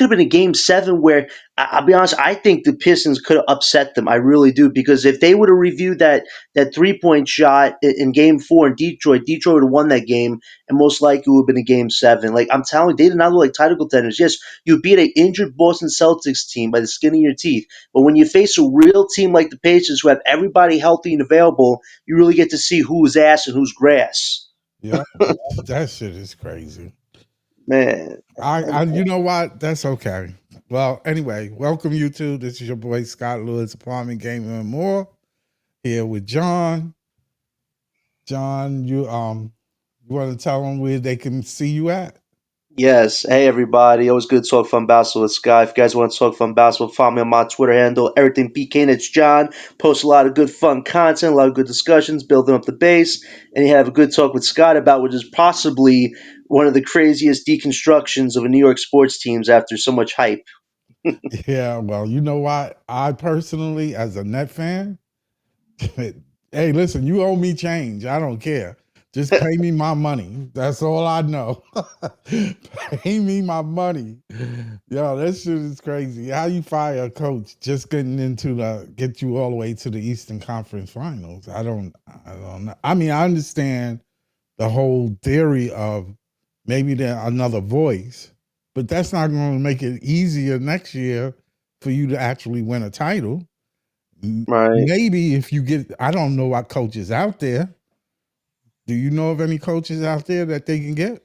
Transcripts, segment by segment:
could have been a game 7 where I'll be honest, I think the Pistons could have upset them. I really do, because if they would have reviewed that 3-point shot in game 4 in Detroit, Detroit would have won that game, and most likely it would have been a game 7. Like, I'm telling you, they did not look like title contenders. Yes, you beat an injured Boston Celtics team by the skin of your teeth, but when you face a real team like the Pacers who have everybody healthy and available, you really get to see who's ass and who's grass. Yeah, that shit is crazy. Man. You know what? That's okay. Well, anyway, welcome you two. This is your boy Scott Lewis, Apartment Gaming and More, here with John. John, you want to tell them where they can see you at? Yes. Hey, everybody. Always good to talk fun basketball with Sky. If you guys want to talk fun basketball, follow me on my Twitter handle, everything PK. It's John. Post a lot of good fun content, a lot of good discussions, building up the base, and you have a good talk with Scott about which is possibly one of the craziest deconstructions of a New York sports teams after so much hype. Yeah, well, you know what? I personally, as a Net fan, hey, listen, you owe me change. I don't care. Just pay me my money. That's all I know. Pay me my money. Yo, that shit is crazy. How you fire a coach just get you all the way to the Eastern Conference Finals? I don't know. I mean, I understand the whole theory of maybe there another voice, but that's not going to make it easier next year for you to actually win a title. Right. Maybe if you get, I don't know what coaches out there. Do you know of any coaches out there that they can get?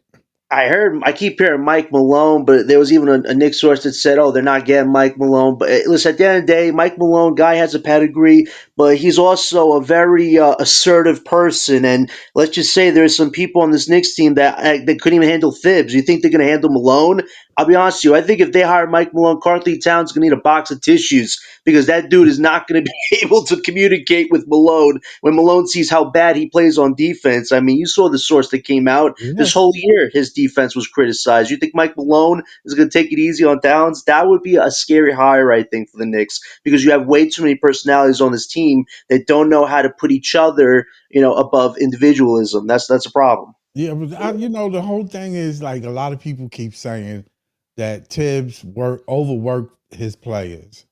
I keep hearing Mike Malone, but there was even a Knicks source that said, "Oh, they're not getting Mike Malone." But listen, at the end of the day, Mike Malone, guy has a pedigree, but he's also a very assertive person. And let's just say there's some people on this Knicks team that couldn't even handle Thibs. You think they're going to handle Malone? I'll be honest with you. I think if they hire Mike Malone, Carly Towns going to need a box of tissues because that dude is not going to be able to communicate with Malone when Malone sees how bad he plays on defense. I mean, you saw the source that came out Yeah. this whole year. His defense was criticized. You think Mike Malone is going to take it easy on Downs? That would be a scary hire, I think, for the Knicks because you have way too many personalities on this team that don't know how to put each other, above individualism. That's a problem. Yeah, but the whole thing is like a lot of people keep saying that Tibbs overworked his players.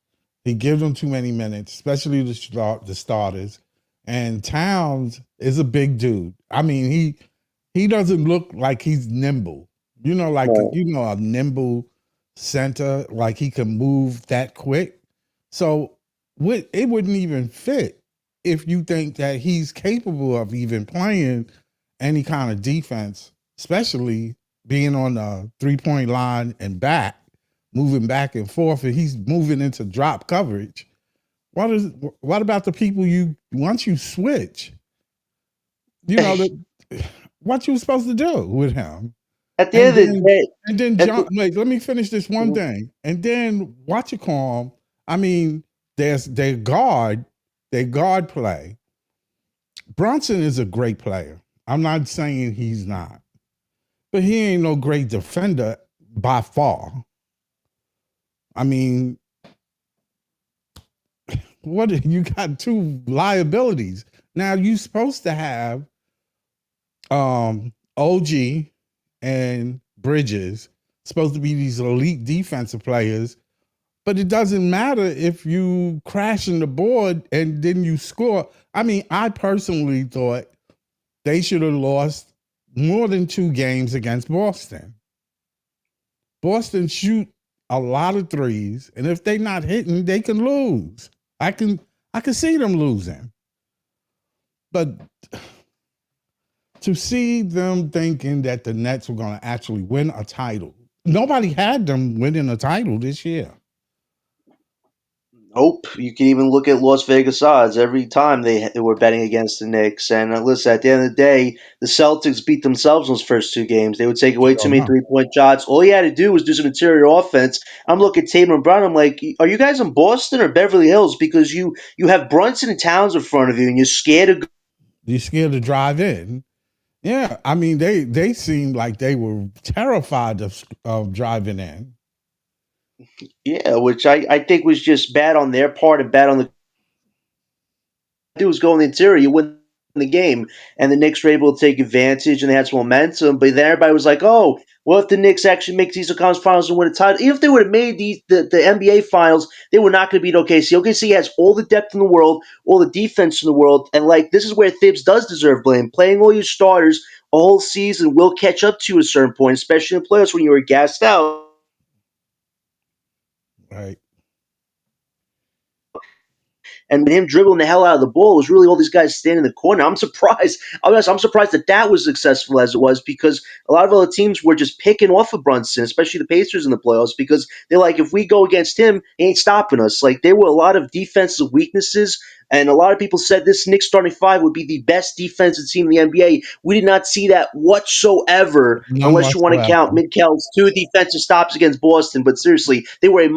He gives them too many minutes, especially the starters. And Towns is a big dude. I mean, he doesn't look like he's nimble. Like Right. a nimble center, like he can move that quick. So it wouldn't even fit if you think that he's capable of even playing any kind of defense, especially being on the 3-point line and back, moving back and forth, and he's moving into drop coverage. What about the people you once you switch? You know that what you supposed to do with him, At the and end of the then day, at John. the, Wait, let me finish this one thing, and then what you call him? I mean, there's their guard play. Brunson is a great player. I'm not saying he's not, but he ain't no great defender by far. I mean, what you got two liabilities. Now you supposed to have OG and Bridges supposed to be these elite defensive players, but it doesn't matter if you crashing the board and then you score. I mean, I personally thought they should have lost more than 2 games against Boston. Boston shoot a lot of threes, and if they're not hitting, they can lose. I can see them losing. But to see them thinking that the Nets were going to actually win a title, nobody had them winning a title this year. Nope. You can even look at Las Vegas odds every time they were betting against the Knicks. And listen, at the end of the day, the Celtics beat themselves in those first 2 games. They would take away too Sure many enough. 3-point shots. All you had to do was do some interior offense. I'm looking at Tatum and Brown. I'm like, are you guys in Boston or Beverly Hills? Because you have Brunson and Towns in front of you, and you're scared to go. You're scared to drive in. Yeah, I mean they seemed like they were terrified of driving in. Yeah, which I think was just bad on their part and bad on the do was go in the interior, you win the game. And the Knicks were able to take advantage and they had some momentum. But then everybody was like, oh, What if the Knicks actually make the Eastern Conference Finals and win a title? Even if they would have made the NBA Finals, they were not going to beat OKC. OKC has all the depth in the world, all the defense in the world, and like this is where Thibs does deserve blame. Playing all your starters a whole season will catch up to you at a certain point, especially in playoffs when you were gassed out. Right. And him dribbling the hell out of the ball was really all these guys standing in the corner. I'm surprised. I'm surprised that that was successful as it was because a lot of other teams were just picking off of Brunson, especially the Pacers in the playoffs, because they're like, if we go against him, he ain't stopping us. Like there were a lot of defensive weaknesses. And a lot of people said this Knicks starting five would be the best defensive team in the NBA. We did not see that whatsoever, None unless you want to whatsoever. count Midkel's two defensive stops against Boston. But seriously, they were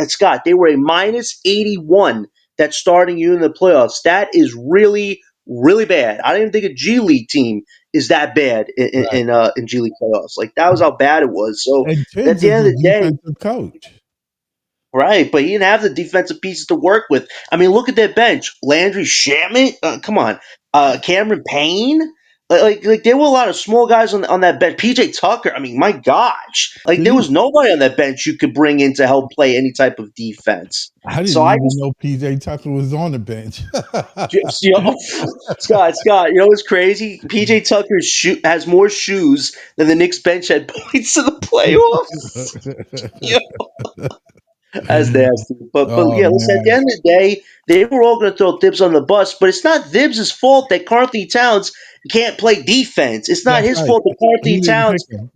Scott. They were a minus 81 that's starting you in the playoffs. That is really, really bad. I don't even think a G League team is that bad Right. in G League playoffs. Like that was how bad it was. So And at Tibbs the is end a of the day, defensive coach. right? But he didn't have the defensive pieces to work with. I mean, look at their bench: Landry Shamet, come on, Cameron Payne. Like there were a lot of small guys on that bench. PJ Tucker. I mean, my gosh, like there See, was nobody on that bench you could bring in to help play any type of defense. I So didn't I even just know PJ Tucker was on the bench. Just, Scott, you know what's crazy? PJ Tucker has more shoes than the Knicks bench had points in the playoffs. Yeah, that's nasty. But Oh yeah, listen. At the man, end of the day, they were all going to throw Thibs on the bus, but it's not Thibs' fault that Carthy Towns can't play defense. It's not that's his right. fault that He Carthy didn't Towns pick him.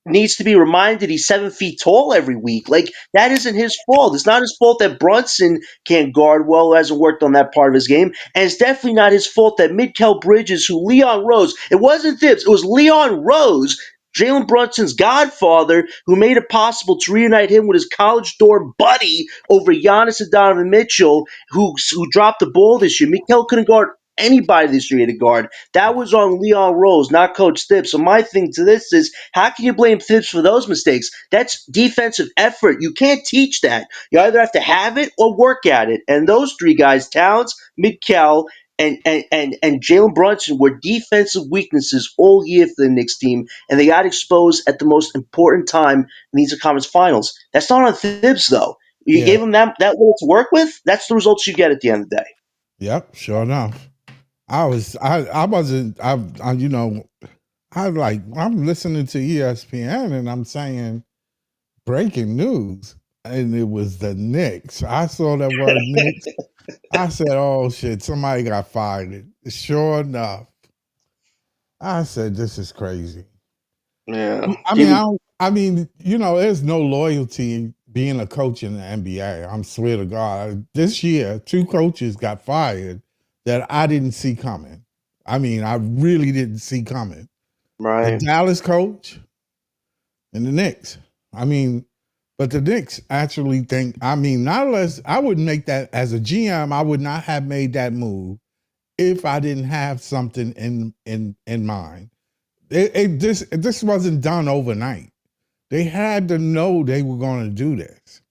needs to be reminded he's 7 feet tall every week. Like that isn't his fault. It's not his fault that Brunson can't guard well, hasn't worked on that part of his game, and it's definitely not his fault that Midkel Bridges, who Leon Rose, it wasn't Thibs, it was Leon Rose. Jalen Brunson's godfather, who made it possible to reunite him with his college dorm buddy over Giannis and Donovan Mitchell, who dropped the ball this year. Mikal couldn't guard anybody this year to guard. That was on Leon Rose, not Coach Thibs. So my thing to this is, how can you blame Thibs for those mistakes? That's defensive effort. You can't teach that. You either have to have it or work at it. And those three guys, Towns, Midkel, and Jalen Brunson, were defensive weaknesses all year for the Knicks team, and they got exposed at the most important time in these conference finals. That's not on Thibs though. You Yeah. gave him that little to work with. That's the results you get at the end of the day. Yep. Sure enough. I wasn't. You know, I'm listening to ESPN and I'm saying breaking news, and it was the Knicks. I saw that word Knicks. I said, "Oh shit, somebody got fired." Sure enough, I said, "This is crazy." Yeah. I mean, Give me I mean, you know, there's no loyalty in being a coach in the NBA. I'm swear to God. This year, two coaches got fired that I didn't see coming. I mean, I really didn't see coming. The right. Dallas coach and the Knicks. I mean, but the Knicks actually think, I mean, not unless I wouldn't make that as a GM, I would not have made that move if I didn't have something in mind. This wasn't done overnight. They had to know they were going to do this.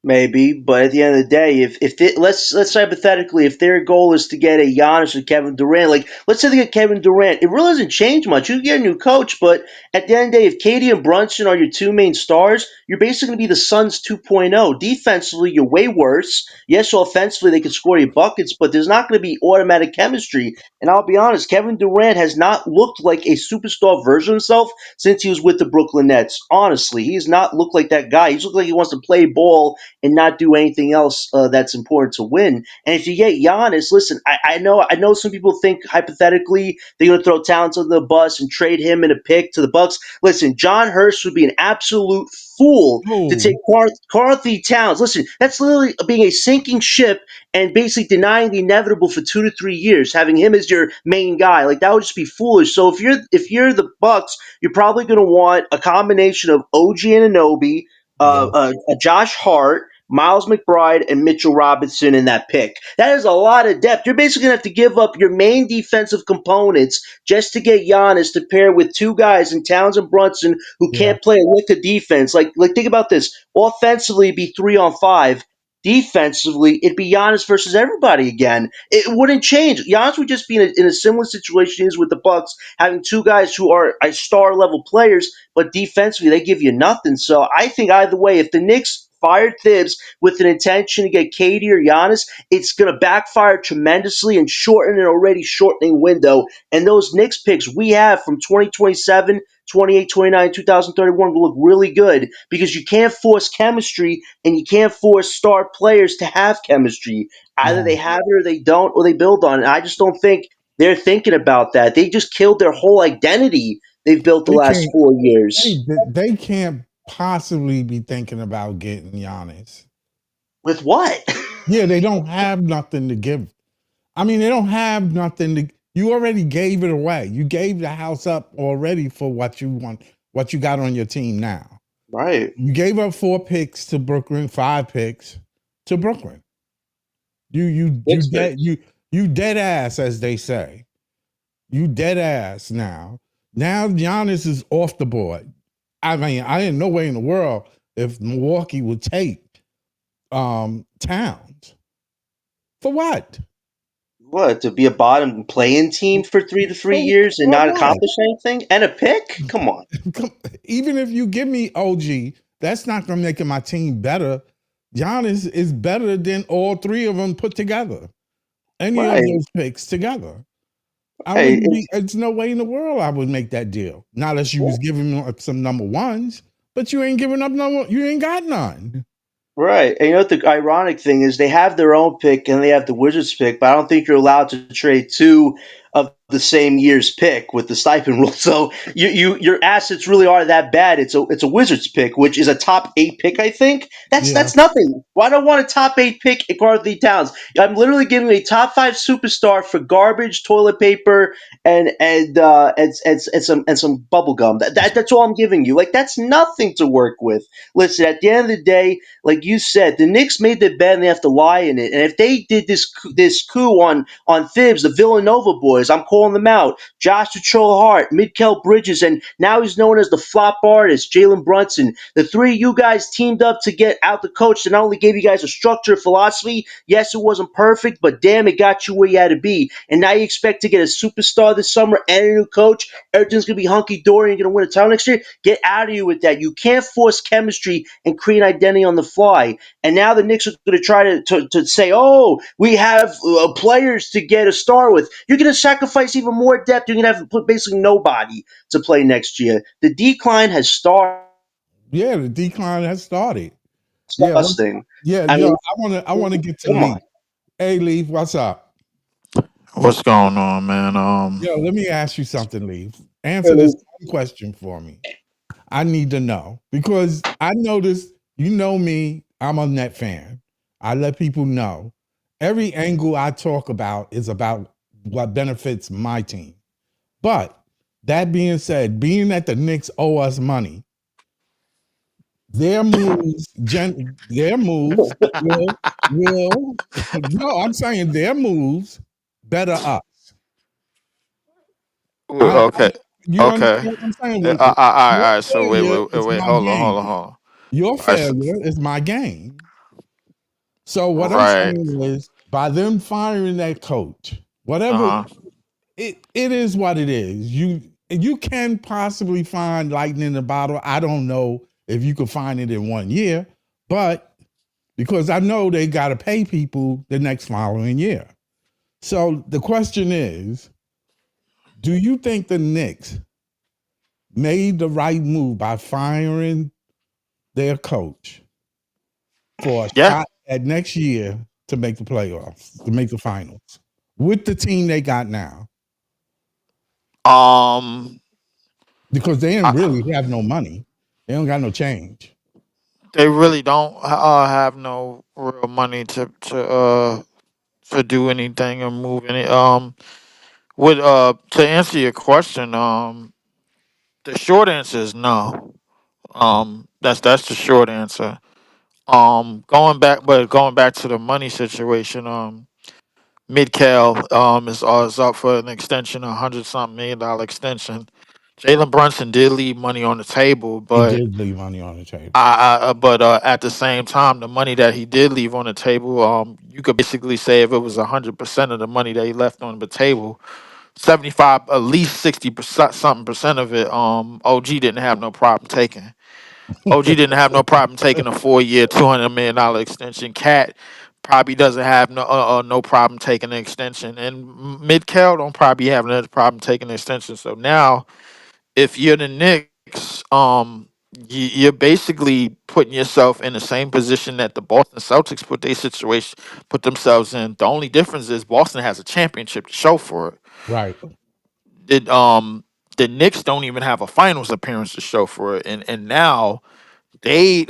Maybe, but at the end of the day, let's hypothetically, if their goal is to get a Giannis or Kevin Durant, like let's say they get Kevin Durant, it really doesn't change much. You can get a new coach, but at the end of the day, if Katie and Brunson are your two main stars, you're basically going to be the Suns 2.0. Defensively, you're way worse. Yes, offensively they can score you buckets, but there's not going to be automatic chemistry. And I'll be honest, Kevin Durant has not looked like a superstar version of himself since he was with the Brooklyn Nets. Honestly, he has not looked like that guy. He's looked like he wants to play ball and not do anything else that's important to win. And if you get Giannis, listen, I know some people think hypothetically they're going to throw talents on the bus and trade him in a pick to the Bucks. Listen, John Hurst would be an absolute fool to take Oh, Carthy Towns. Listen, that's literally being a sinking ship and basically denying the inevitable for 2 to 3 years, having him as your main guy. Like that would just be foolish. So if you're the Bucks, you're probably going to want a combination of OG Anunoby, yeah, Josh Hart, Miles McBride, and Mitchell Robinson in that pick. That is a lot of depth. You're basically going to have to give up your main defensive components just to get Giannis to pair with two guys in Towns and Brunson who yeah, can't play a lick of defense. Like think about this. Offensively, it'd be 3 on 5. defensively, it'd be Giannis versus everybody again. It wouldn't change. Giannis would just be in a similar situation as with the Bucks, having two guys who are star level players, but defensively they give you nothing. So I think either way, if the Knicks fired Thibs with an intention to get Katie or Giannis, it's going to backfire tremendously and shorten an already shortening window. And those Knicks picks we have from 2027, 28, 29, 2031 will look really good because you can't force chemistry and you can't force star players to have chemistry. Either No, they have it or they don't, or they build on it. I just don't think they're thinking about that. They just killed their whole identity they've built the they last can't. 4 years. They can't possibly be thinking about getting Giannis. With what? Yeah, they don't have nothing to give. I mean, they don't have nothing to. You already gave it away. You gave the house up already for what you want, what you got on your team now. Right. You gave up 4 picks to Brooklyn, 5 picks to Brooklyn. Six picks. You dead ass, as they say. You dead ass now. Now Giannis is off the board. I mean, I ain't no way in the world if Milwaukee would take Towns. For what? What, to be a bottom playing team for 3 to 3 years and For not what? accomplish anything? And a pick? Come on. Even if you give me OG, that's not going to make my team better. Giannis is better than all three of them put together. Any of Right. those picks together. I Right. wouldn't be, it's no way in the world I would make that deal. Not unless you was giving me some number ones, but you ain't giving up you ain't got none. Right. And you know what the ironic thing is? They have their own pick and they have the Wizards pick, but I don't think you're allowed to trade two of the same year's pick with the stipend rule. So your assets really are that bad. It's a Wizards pick, which is a top 8 pick, I think. That's Yeah. that's nothing. Why do I want a top 8 pick at Carly Towns? I'm literally giving a top 5 superstar for garbage, toilet paper, and some bubble gum. That's all I'm giving you. Like that's nothing to work with. Listen, at the end of the day, like you said, the Knicks made their bed and they have to lie in it. And if they did this coup on Thibs, the Villanova boys, I'm calling them out. Josh Patrol Hart, Midkel Bridges, and now he's known as the flop artist, Jalen Brunson. The three of you guys teamed up to get out the coach that not only gave you guys a structure, philosophy. Yes, it wasn't perfect, but damn, it got you where you had to be. And now you expect to get a superstar this summer and a new coach. Everything's gonna be hunky dory and you're gonna win a title next year. Get out of here with that. You can't force chemistry and create identity on the fly. And now the Knicks are going to try to say, oh, we have players to get a star with. You're going to sacrifice even more depth. You're going to have to put basically nobody to play next year. The decline has started. Yeah, the decline has started. Yeah, Disgusting. yeah, I yo, mean, I wanna get to come Leaf. on. Hey Leaf, what's up? What's going on, man? Yo, let me ask you something, Leaf. Answer this Really. question for me. I need to know because I noticed, you know me, I'm a net fan. I let people know every angle I talk about is about what benefits my team. But that being said, being that the Knicks owe us money, their moves will no, I'm saying their moves better us. I Okay, you okay. understand what I'm saying? Your All right. So failure is wait. my Hold on, gain. hold on. Your All right, so, failure is my gain. So what I'm right. saying is, by them firing that coach, whatever Uh huh. it is, what it is. You can possibly find lightning in the bottle. I don't know if you could find it in 1 year, but because I know they got to pay people the next following year. So the question is, do you think the Knicks made the right move by firing their coach for a Yeah. shot at next year to make the playoffs, to make the finals with the team they got now? Um. Because they didn't I, really have no money. They don't got no change. they really don't have no real money to do anything or move any. With to answer your question, the short answer is no. That's the short answer. Going back to the money situation. Midcal is up for an extension, $100 something million extension. Jalen Brunson did leave money on the table, He but did leave money on the table. at the same time, the money that he did leave on the table, you could basically say if it was 100% of the money that he left on the table, 75, at least 60% something percent of it, OG didn't have no problem taking. OG didn't have no problem taking a 4 year, $200 million extension. Cat probably doesn't have no problem taking an extension, and Midkel don't probably have no problem taking an extension. So now, if you're the Knicks, you're basically putting yourself in the same position that the Boston Celtics put themselves in. The only difference is Boston has a championship to show for it. Right. It the Knicks don't even have a finals appearance to show for it, and now they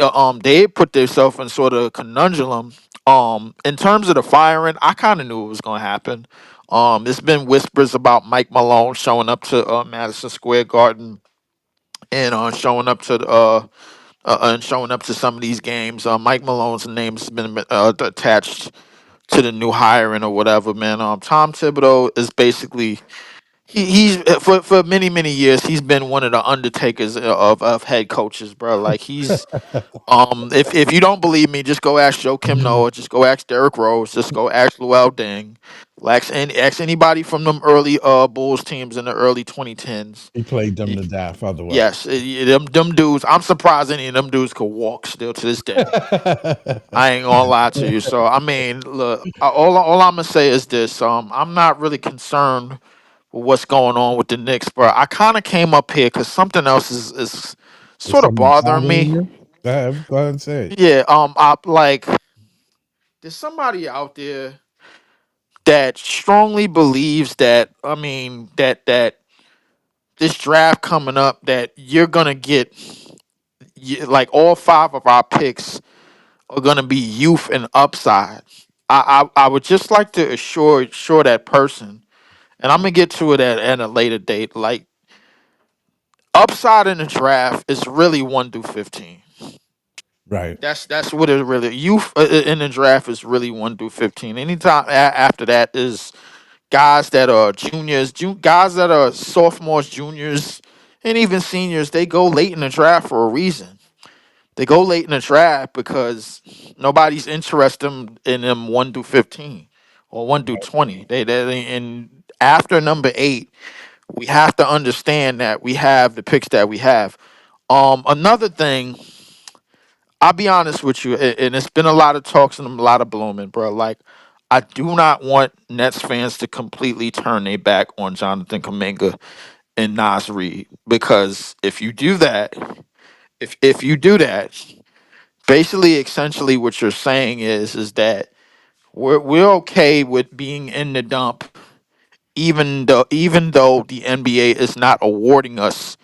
put themselves in sort of a conundrum. In terms of the firing, I kind of knew it was going to happen. There's been whispers about Mike Malone showing up to Madison Square Garden and showing up to some of these games. Mike Malone's name's been attached to the new hiring or whatever. Man, Tom Thibodeau is basically he's for many years he's been one of the undertakers of head coaches, bro. Like he's if you don't believe me, just go ask Joe Kim Noah, just go ask Derrick Rose, just go ask Luol Deng, ask anybody from them early Bulls teams in the early 2010s. He played them to death otherwise. Yes, them dudes. I'm surprised any of them dudes could walk still to this day. I ain't gonna lie to you. So I mean, look, all I'm gonna say is this: I'm not really concerned with what's going on with the Knicks, bro. I kind of came up here because something else is Is sort of something bothering bothering me. you? Go ahead and say it. Yeah, I like. There's somebody out there that strongly believes that. I mean, that this draft coming up, that you're gonna get like all five of our picks are going to be youth and upside. I would just like to assure that person, and I'm gonna get to it at a later date. Like upside in the draft is really 1 through 15. Right. That's what it really youth in the draft is really 1 through 15. Anytime after that is guys that are juniors, guys that are sophomores, juniors, and even seniors. They go late in the draft for a reason. They go late in the draft because nobody's interested in them 1 through 15 or 1 through 20. And after number 8, we have to understand that we have the picks that we have. Another thing, I'll be honest with you, and it's been a lot of talks and a lot of blooming, bro. Like, I do not want Nets fans to completely turn their back on Jonathan Kuminga and Nas Reed, because if you do that, basically essentially what you're saying is that we're okay with being in the dump, even though the NBA is not rewarding us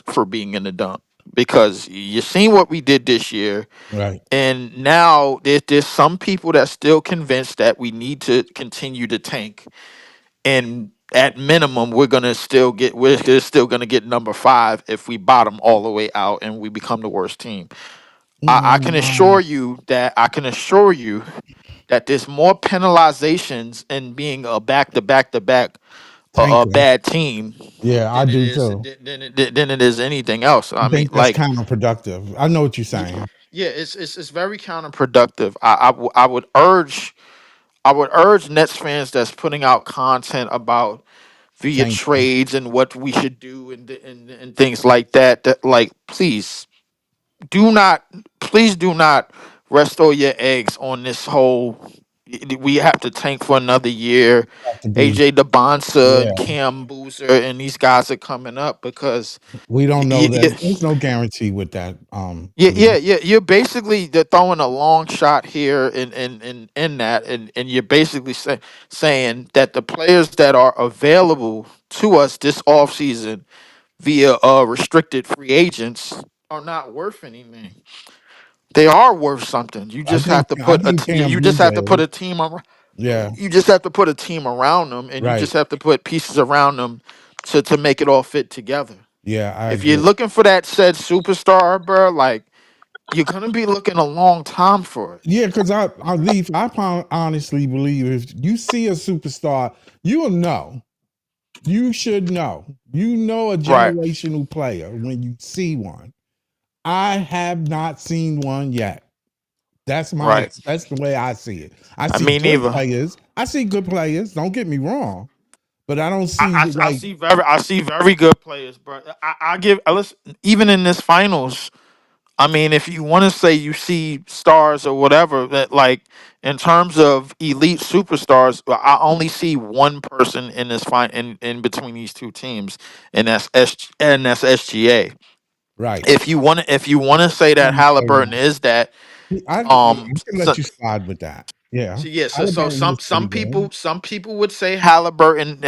for being in the dump, because you seen what we did this year. Right. And now there's some people that still convinced that we need to continue to tank, and at minimum we're still gonna get number 5 if we bottom all the way out and we become the worst team. I can assure Mm, you that there's more penalizations in being a back a tanking. bad team Yeah, I than it do is too. than it is anything else. I I mean, think that's like, counterproductive. I know what you're y- saying. yeah, it's very counterproductive. I would urge Nets fans that's putting out content about via Tanking. trades and what we should do and things like that. That, like, do not please do not rest all your eggs on this whole we have to tank for another year. Have to be. AJ DeBonsa and Yeah. Cam Boozer and these guys are coming up because We don't know that. y- There's no guarantee with that. yeah, Lee. yeah, you're basically they're throwing a long shot here in that, and you're basically saying that the players that are available to us this offseason via restricted free agents are not worth anything. They are worth something. You just have to I put think Cam you just have to Boozer put is. a team around. Yeah. You just have to put a team around them, and you Right. just have to put pieces around them to make it all fit together. Yeah, I If you're agree. looking for that said superstar, bro, like you're gonna be looking a long time for it. Yeah, because I leave. Honestly believe if you see a superstar, you'll know. You should know You know a Right. generational player when you see one. I have not seen one yet. Right. That's the way I see it. I I see mean, good neither. players. I see good players. Don't get me wrong, but I don't see I like see very good players, bro. I give listen, even in this finals. I mean, if you want to say you see stars or whatever, that like in terms of elite superstars, I only see one person in this in between these two teams, and that's SGA. right. If you want to say that I'm say Halliburton that. is that, I can so, let you slide with that. Yeah, so yeah, so Halliburton is pretty good. some people would say Halliburton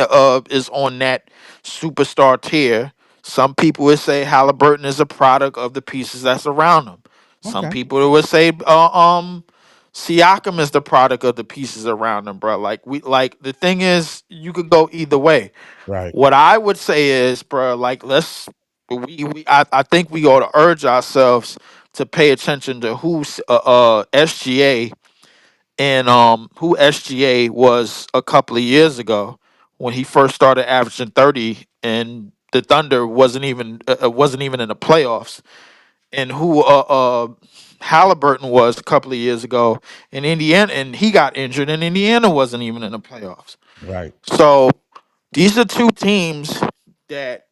is on that superstar tier. Some people would say Halliburton is a product of the pieces that's around him. Some Okay, people would say Siakam is the product of the pieces around him, bro. Like the thing is, you could go either way. right, What I would say is, bro, like I think we ought to urge ourselves to pay attention to who's SGA and who SGA was a couple of years ago when he first started averaging 30 and the Thunder wasn't even in the playoffs, and who Halliburton was a couple of years ago in Indiana, and he got injured and Indiana wasn't even in the playoffs. right, So these are two teams that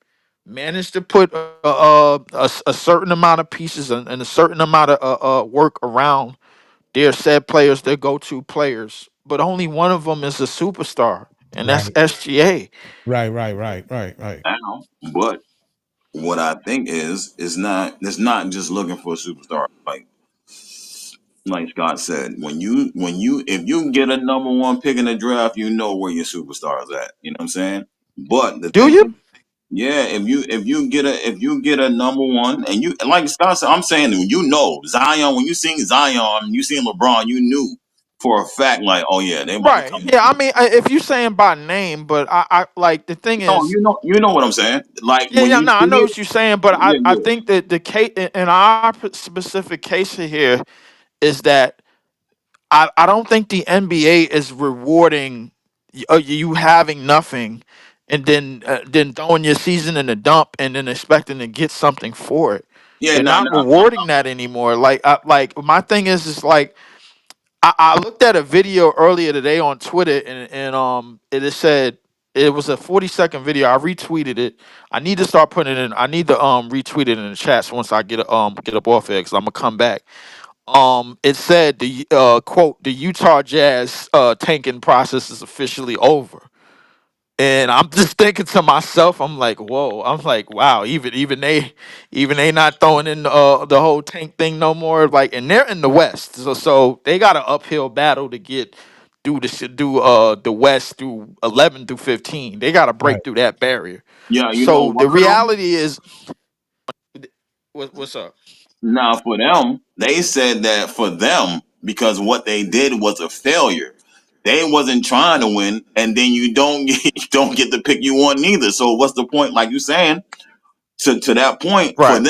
managed to put a certain amount of pieces and a certain amount of work around they're said players, they're go-to players, but only one of them is a superstar, and that's right, SGA. right. Do you? Right. Yeah. I mean, if you saying by name, but I like the thing is, yeah, yeah. No, I know what you're saying, but I think that the case in our specific case here is that I don't think the NBA is rewarding you having nothing and then throwing your season in the dump and then expecting to get something for it. They're not rewarding that anymore. Like my thing is like I looked at a video earlier today on Twitter and it is said it was a 40-second video. I retweeted it. I need to start putting it in. I need to retweet it in the chats once I get up off it because I'm gonna come back. It said the quote, the Utah Jazz tanking process is officially over. And I'm just thinking to myself, I'm like, whoa, I'm like, wow, even they not throwing in the whole tank thing no more. Like, and they're in the West, so they got an uphill battle to get do the West through 11 through 15. They got to Right. break through that barrier. So the reality is, what's up? Right.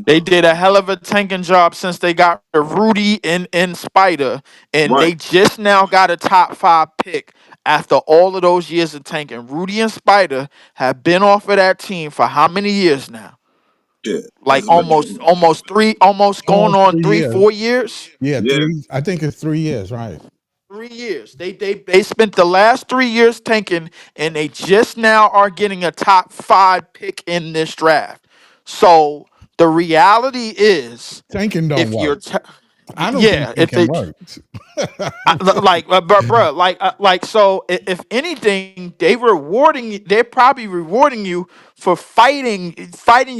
They did a hell of a tanking job since they got Rudy and Spider, and they just now got a top five pick after all of those years of tanking. Rudy and Spider have been off of that team for how many years now? Like almost going Almost on 3 three, years. 4 years. Yeah, 3. I think it's 3 years. Right. 3 years. They spent the last 3 years tanking, and they just now are getting a top five pick in this draft. So the reality is, Tanking don't if you're, work. t- I don't think yeah, if tanking they works. bro, like so, if anything, they're probably rewarding you for fighting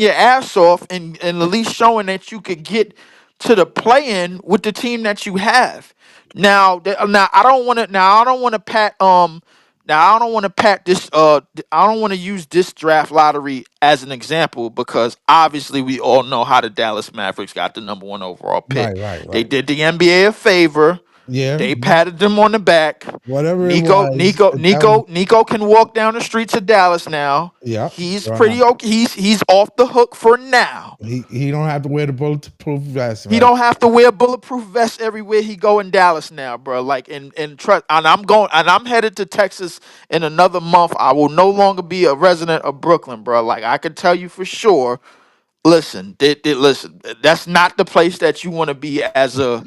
your ass off and at least showing that you could get to the play-in with the team that you have. Now I don't want to pat this I don't want to use this draft lottery as an example because obviously we all know how the Dallas Mavericks got the number one overall pick. Right, right, They right. did the NBA a favor Yeah, They patted him on the back. whatever it Nico, was, Nico, that was. Nico, Nico can walk down the streets of Dallas now. Yeah, He's sure enough. pretty okay. He's off the hook for now. He don't have to wear the bulletproof vest, He right? don't have to wear bulletproof vests everywhere he go in Dallas now, bro. Like and trust, and I'm headed to Texas in another month. I will no longer be a resident of Brooklyn, bro. Like I can tell you for sure. Listen, listen. That's not the place that you want to be as an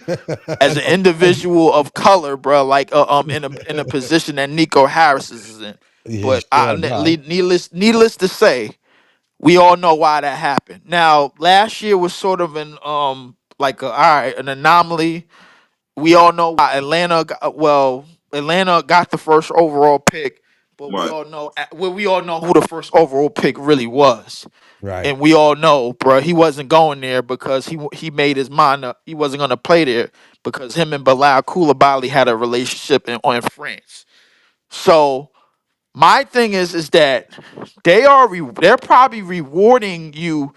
individual of color, bro. Like in a position that Nico Harris is in. Yeah, But sure enough. needless to say, we all know why that happened. Now, last year was sort of an like all right, an anomaly. We all know why Atlanta got the first overall pick, but Right. we all know who the first overall pick really was. Right, And we all know, bro, he wasn't going there because he made his mind up. He wasn't going to play there because him and Bilal Koulibaly had a relationship in France. So my thing is that they're probably rewarding you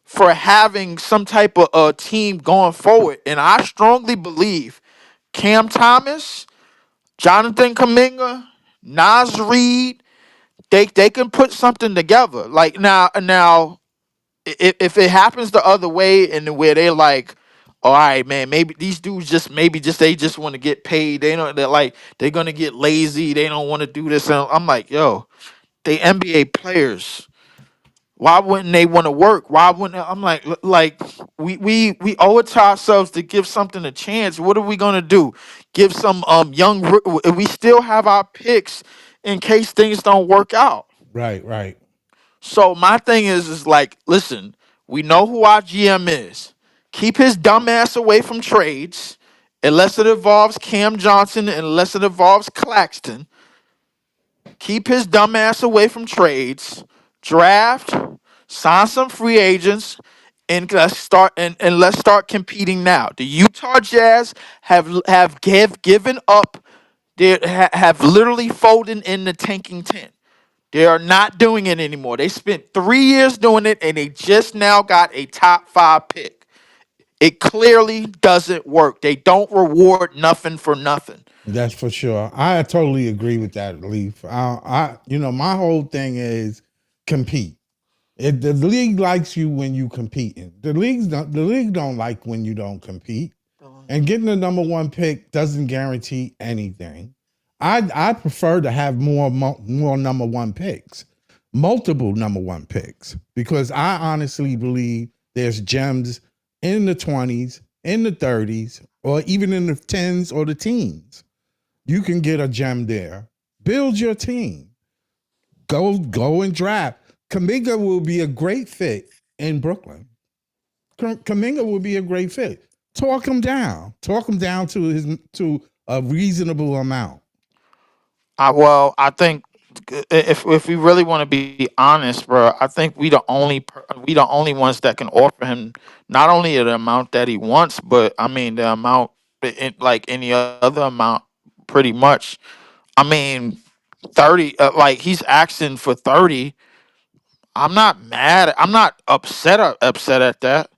for having some type of team going forward, and I strongly believe Cam Thomas, Jonathan Kaminga, Nas Reed, they can put something together. Like now if it happens the other way and where they're like, all right, man, maybe these dudes just they just want to get paid. They're gonna get lazy. They don't want to do this. And I'm like, yo, they NBA players. Why wouldn't they want to work? Why wouldn't I'm like we owe it to ourselves to give something a chance. What are we gonna do? Give some we still have our picks in case things don't work out. right, right. So my thing is like, listen, we know who our GM is. Keep his dumb ass away from trades, unless it involves Cam Johnson, unless it involves Claxton. Keep his dumb ass away from trades. Draft, sign some free agents, and let's start competing now. The Utah Jazz have given up. They have literally folded in the tanking tent. They are not doing it anymore. They spent 3 years doing it, and they just now got a top 5 pick. It clearly doesn't work. They don't reward nothing for nothing. That's for sure. I totally agree with that, Leaf. My whole thing is compete. The league likes you when you competing. The league don't like when you don't compete. And getting the number one pick doesn't guarantee anything. I prefer to have more number one picks, multiple number one picks, because I honestly believe there's gems in the 20s, in the 30s, or even in the 10s or the teens. You can get a gem there. Build your team. Go and draft. Kaminga will be a great fit in Brooklyn. Kaminga will be a great fit. Talk him down. Talk him down to a reasonable amount. I think if we really want to be honest, bro, I think we the only ones that can offer him not only the amount that he wants, but I mean the amount like any other amount, pretty much. I mean, 30, like he's asking for 30. I'm not mad. I'm not upset at that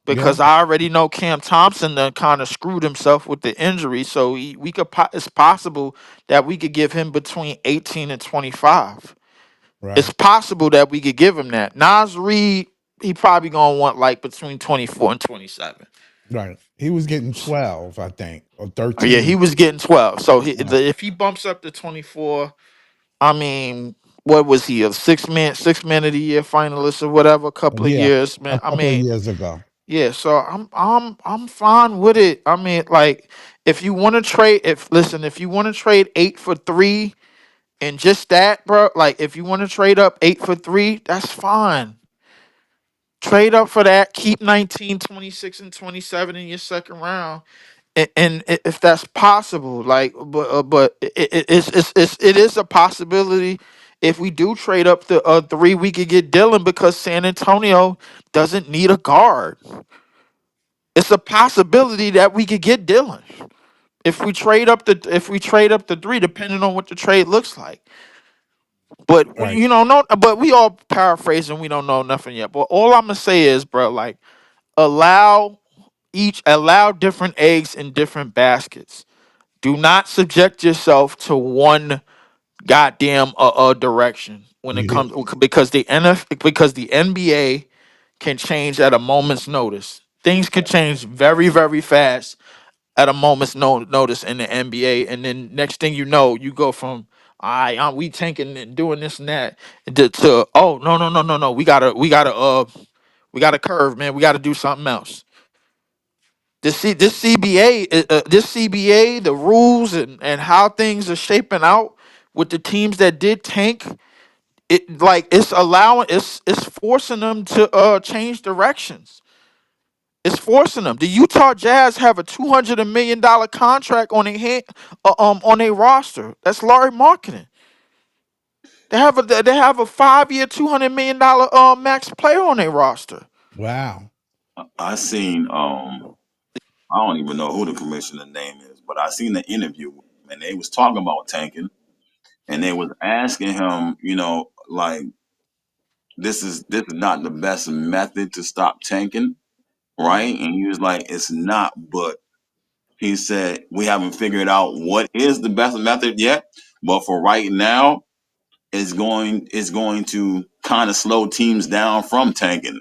Yeah, because I already know Cam Thompson done kind of screwed himself with the injury. So it's possible that we could give him between 18 and 25. It's right, possible that we could give him that. Nas Reed, he probably gonna want like between 24 and 27. right. He was getting 12, I think, or Oh, yeah, he 13. was getting 12. So Right. if he bumps up to 24, I mean, what was he, a six man of the year finalist or whatever, a couple of Yeah, years, a man. I couple of mean, years ago. yeah, so I'm fine with it. I mean, like if you want to trade if you want to trade 8 for 3 and just that, bro, like if you want to trade up 8 for 3, that's fine. Trade up for that, keep 19, 26, and 27 in your second round. And if that's possible, like, but it is a possibility. If we do trade up to 3, we could get Dylan because San Antonio doesn't need a guard. It's a possibility that we could get Dylan if we trade up the 3, depending on what the trade looks like. But Right, no, but we all paraphrasing. We don't know nothing yet. But all I'm gonna say is, bro, like allow allow different eggs in different baskets. Do not subject yourself to one goddamn direction when it Yeah. comes, because the NBA can change at a moment's notice. Things can change very very fast at a moment's notice in the NBA, and then next thing you know, you go from we tanking and doing this and that to oh no, we gotta curve, man, we gotta do something else. This CBA, the rules and how things are shaping out with the teams that did tank, it's forcing them to change directions. It's forcing them. The Utah Jazz have a $200 million contract on their on their roster. That's Laurie marketing. They have a 5 year $200 million max player on their roster. Wow. I seen I don't even know who the commissioner name is, but I seen the interview with him, and they was talking about tanking, and they was asking him, like this is not the best method to stop tanking, right? And he was like, it's not, but he said we haven't figured out what is the best method yet, but for right now, is going to kind of slow teams down from tanking,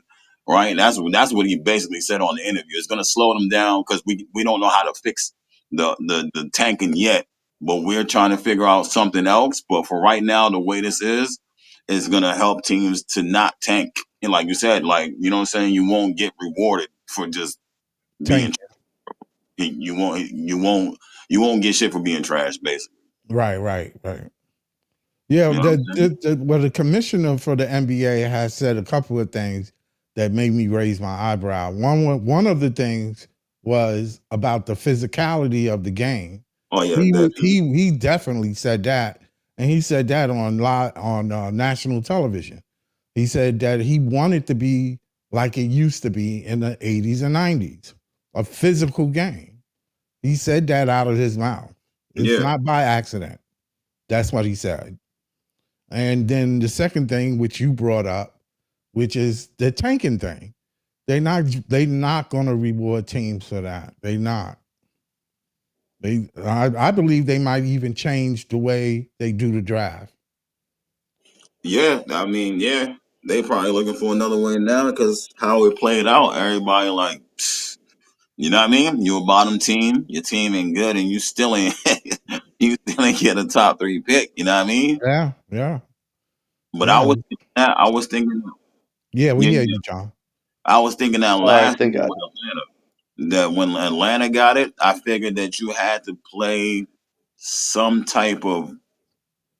right? That's what he basically said on the interview. It's going to slow them down because we don't know how to fix the tanking yet, but we're trying to figure out something else. But for right now, the way this is going to help teams to not tank. And like you said, like what I'm saying, you won't get rewarded for just being. Tank. You won't get shit for being trash, basically. Right, right, right. Yeah, You know what I'm saying? well, the commissioner for the NBA has said a couple of things that made me raise my eyebrow. One of the things was about the physicality of the game. Oh yeah, He definitely said that, and he said that on live on national television. He said that he wanted to be like it used to be in the 80s and 90s, a physical game. He said that out of his mouth. It's yeah. not by accident. That's what he said. And then the second thing, which you brought up, which is the tanking thing. They not going to reward teams for that. They not. I believe they might even change the way they do the draft. Yeah, I mean, yeah, they probably looking for another win now because how it played out. Everybody like, psh, you know what I mean? You a bottom team, your team ain't good, and you still ain't you still ain't get a top three pick. You know what I mean? Yeah, yeah, But I yeah, was thinking that I was thinking, yeah. We yeah, hear yeah, you, John. I was thinking that All right, last year thank God. with Atlanta. That when Atlanta got it, I figured that you had to play some type of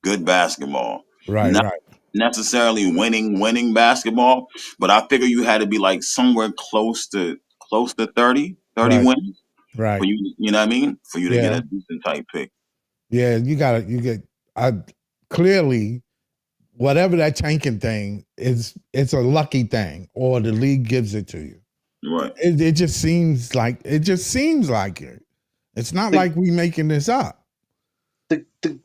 good basketball. Right, Not right, necessarily winning basketball, but I figure you had to be like somewhere close to 30 right, wins for right. you know what I mean? For you to get Yeah, a decent type pick. yeah. You get. I clearly whatever that tanking thing is. It's a lucky thing, or the league gives it to you. Right. It just seems like it. It's not The, like we making this up.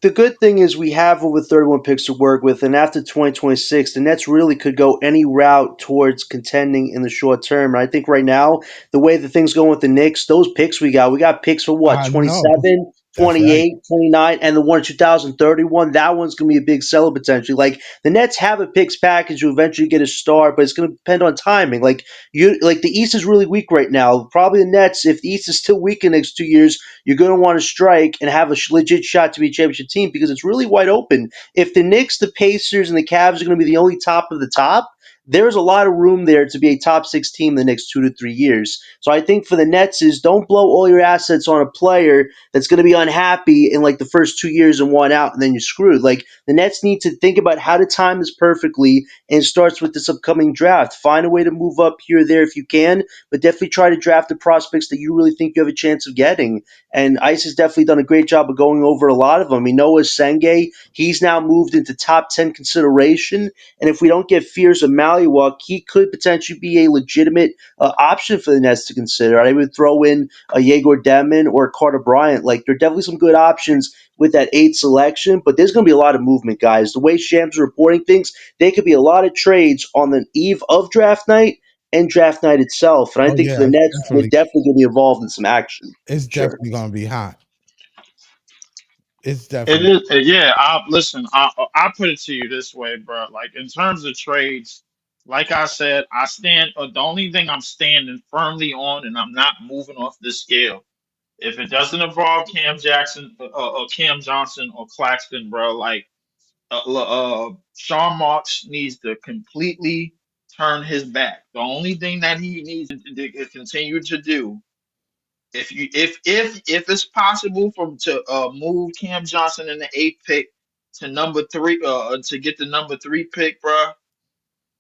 the good thing is we have over 31 picks to work with, and after 2026, the Nets really could go any route towards contending in the short term. And I think right now, the way the things going with the Knicks, those picks we got picks for what, I know. 27, That's right. 28, 29, and the one in 2031. That one's going to be a big seller potentially. Like the Nets have a picks package to eventually get a star, but it's going to depend on timing. Like the East is really weak right now. Probably the Nets, if the East is still weak in the next 2 years, you're going to want to strike and have a legit shot to be a championship team because it's really wide open. If the Knicks, the Pacers, and the Cavs are going to be the only top of the top, there's a lot of room there to be a top six team in the next 2 to 3 years. So I think for the Nets is don't blow all your assets on a player that's going to be unhappy in like the first 2 years and one out, and then you're screwed. Like the Nets need to think about how to time this perfectly, and it starts with this upcoming draft. Find a way to move up here or there if you can, but definitely try to draft the prospects that you really think you have a chance of getting. And Ice has definitely done a great job of going over a lot of them. I mean, Noah Senge, he's now moved into top 10 consideration. And if we don't get Fears of Maliwak, he could potentially be a legitimate option for the Nets to consider. I would throw in a Yegor Demon or Carter Bryant. Like, there are definitely some good options with that eighth selection, but there's going to be a lot of movement, guys. The way Shams are reporting things, there could be a lot of trades on the eve of draft night and draft night itself. And I Oh think for yeah, the it's Nets, they're definitely definitely going to be involved in some action. it's Sure. definitely gonna be hot. It's It definitely. is, yeah. Listen. I put it to you this way, bro. Like in terms of trades, like I said, I stand. The only thing I'm standing firmly on, and I'm not moving off this scale. If it doesn't involve Cam Jackson, or Cam Johnson, or Claxton, bro, like Sean Marks needs to completely turn his back. The only thing that he needs to continue to do, if it's possible for him to move Cam Johnson in the eighth pick to number three, to get the number three pick, bro.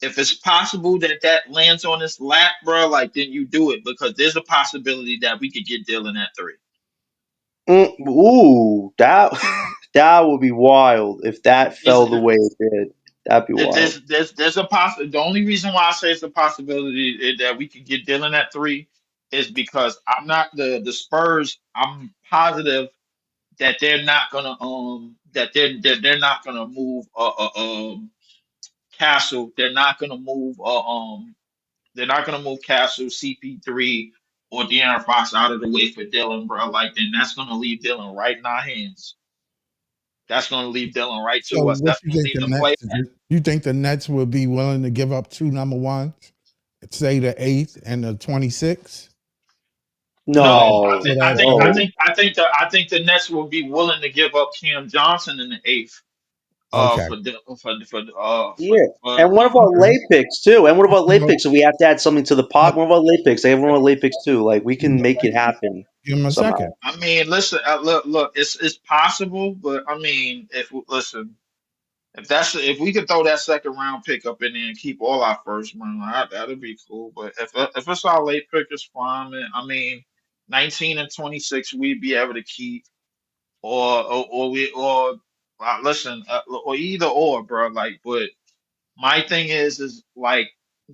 If it's possible that that lands on his lap, bro, like then you do it because there's a possibility that we could get Dylan at three. Ooh, that that would be wild if that It's, fell the way it did. That'd be wild. there's a possibility. The only reason why I say it's a possibility that we could get Dylan at three is because I'm not the Spurs. I'm positive that they're not gonna they're not gonna move Castle. They're not gonna move Castle, CP3, or De'Aaron Fox out of the way for Dylan, bro. Like then that's gonna leave Dylan right in our hands. That's gonna leave Dylan right So to us. what That's you gonna think leave the the play. Nets? You think the Nets will be willing to give up two number ones, say the 8th and the 26th, for No, No, that no. I think the Nets will be willing to give up Cam Johnson in the eighth. Okay. Yeah. For And what about Okay. late picks too? And what about late So, picks if we have to add something to the pot? What about late picks? They have one of late picks too. Like we give him can a make it second. happen Give him a somehow. second. I mean, listen, look, it's possible, but I mean, if listen, if we could throw that second round pick up in there and keep all our first round, that'd be cool. But if it's our late pick, it's fine. Man. I mean, 19 and 26, we'd be able to keep, or listen, or either or, bro. Like, but my thing is like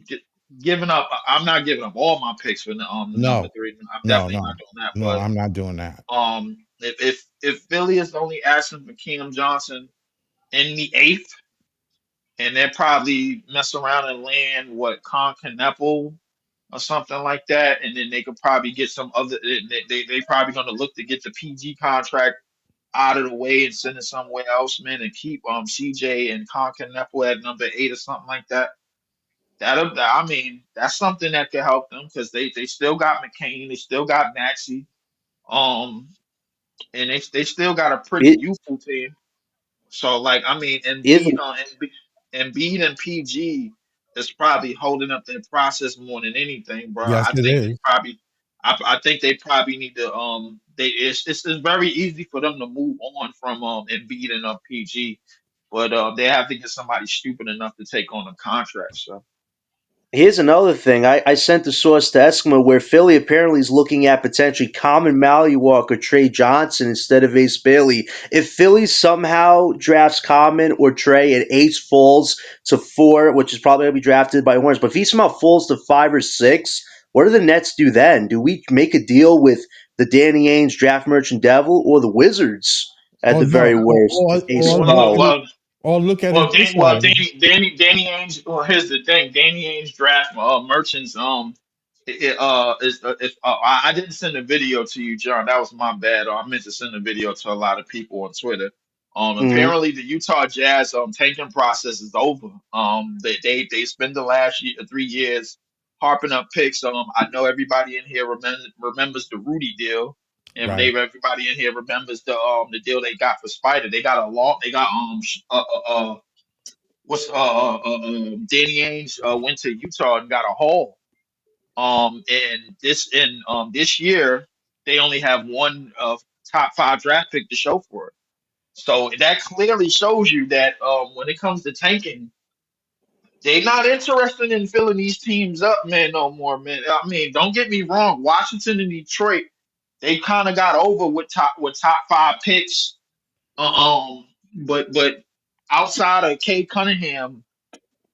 gi- giving up. I'm not giving up all my picks for the number No, three. I'm no, definitely no, not doing that. no. But I'm not doing that. if Philly is only asking for Cam Johnson in the eighth, and they're probably mess around and land what Con Kneppel or something like that, and then they could probably get some other. They probably going to look to get the PG contract out of the way and send it somewhere else, man, and keep CJ and Con Kneppel at number eight or something like that. I mean, that's something that could help them because they still got McCain, they still got Maxey, um, and they still got a pretty It youthful team. So like, I mean, isn't. Embiid and PG is probably holding up their process more than anything, bro. Yes, it is. I think they probably need to it's very easy for them to move on from Embiid and PG, but they have to get somebody stupid enough to take on a contract. So. Here's another thing. I sent the source to Eskimo where Philly apparently is looking at potentially Common Mallywalk or Trey Johnson instead of Ace Bailey. If Philly somehow drafts Common or Trey and Ace falls to 4, which is probably going to be drafted by Hornets, but if he somehow falls to 5 or 6, what do the Nets do then? Do we make a deal with the Danny Ainge draft merchant devil or the Wizards at Or the very no, worst if Ace Well, look look, at fell? it, well, or look at Well, it this Dan, well, way. Danny Ainge. Well, here's the thing: Danny Ainge draft merchants. I didn't send a video to you, John. That was my bad. I meant to send a video to a lot of people on Twitter. Mm-hmm. Apparently the Utah Jazz tanking process is over. They spend the last 3 years harping up picks. I know everybody in here remembers the Rudy deal. And Right. everybody in here remembers the deal they got for Spider. They got a law. They got what's Danny Ainge went to Utah and got a haul. And this year they only have one top five draft pick to show for it. So that clearly shows you that when it comes to tanking, they're not interested in filling these teams up, man, no more, man. I mean, don't get me wrong, Washington and Detroit, they kind of got over with top five picks. But outside of Kay Cunningham,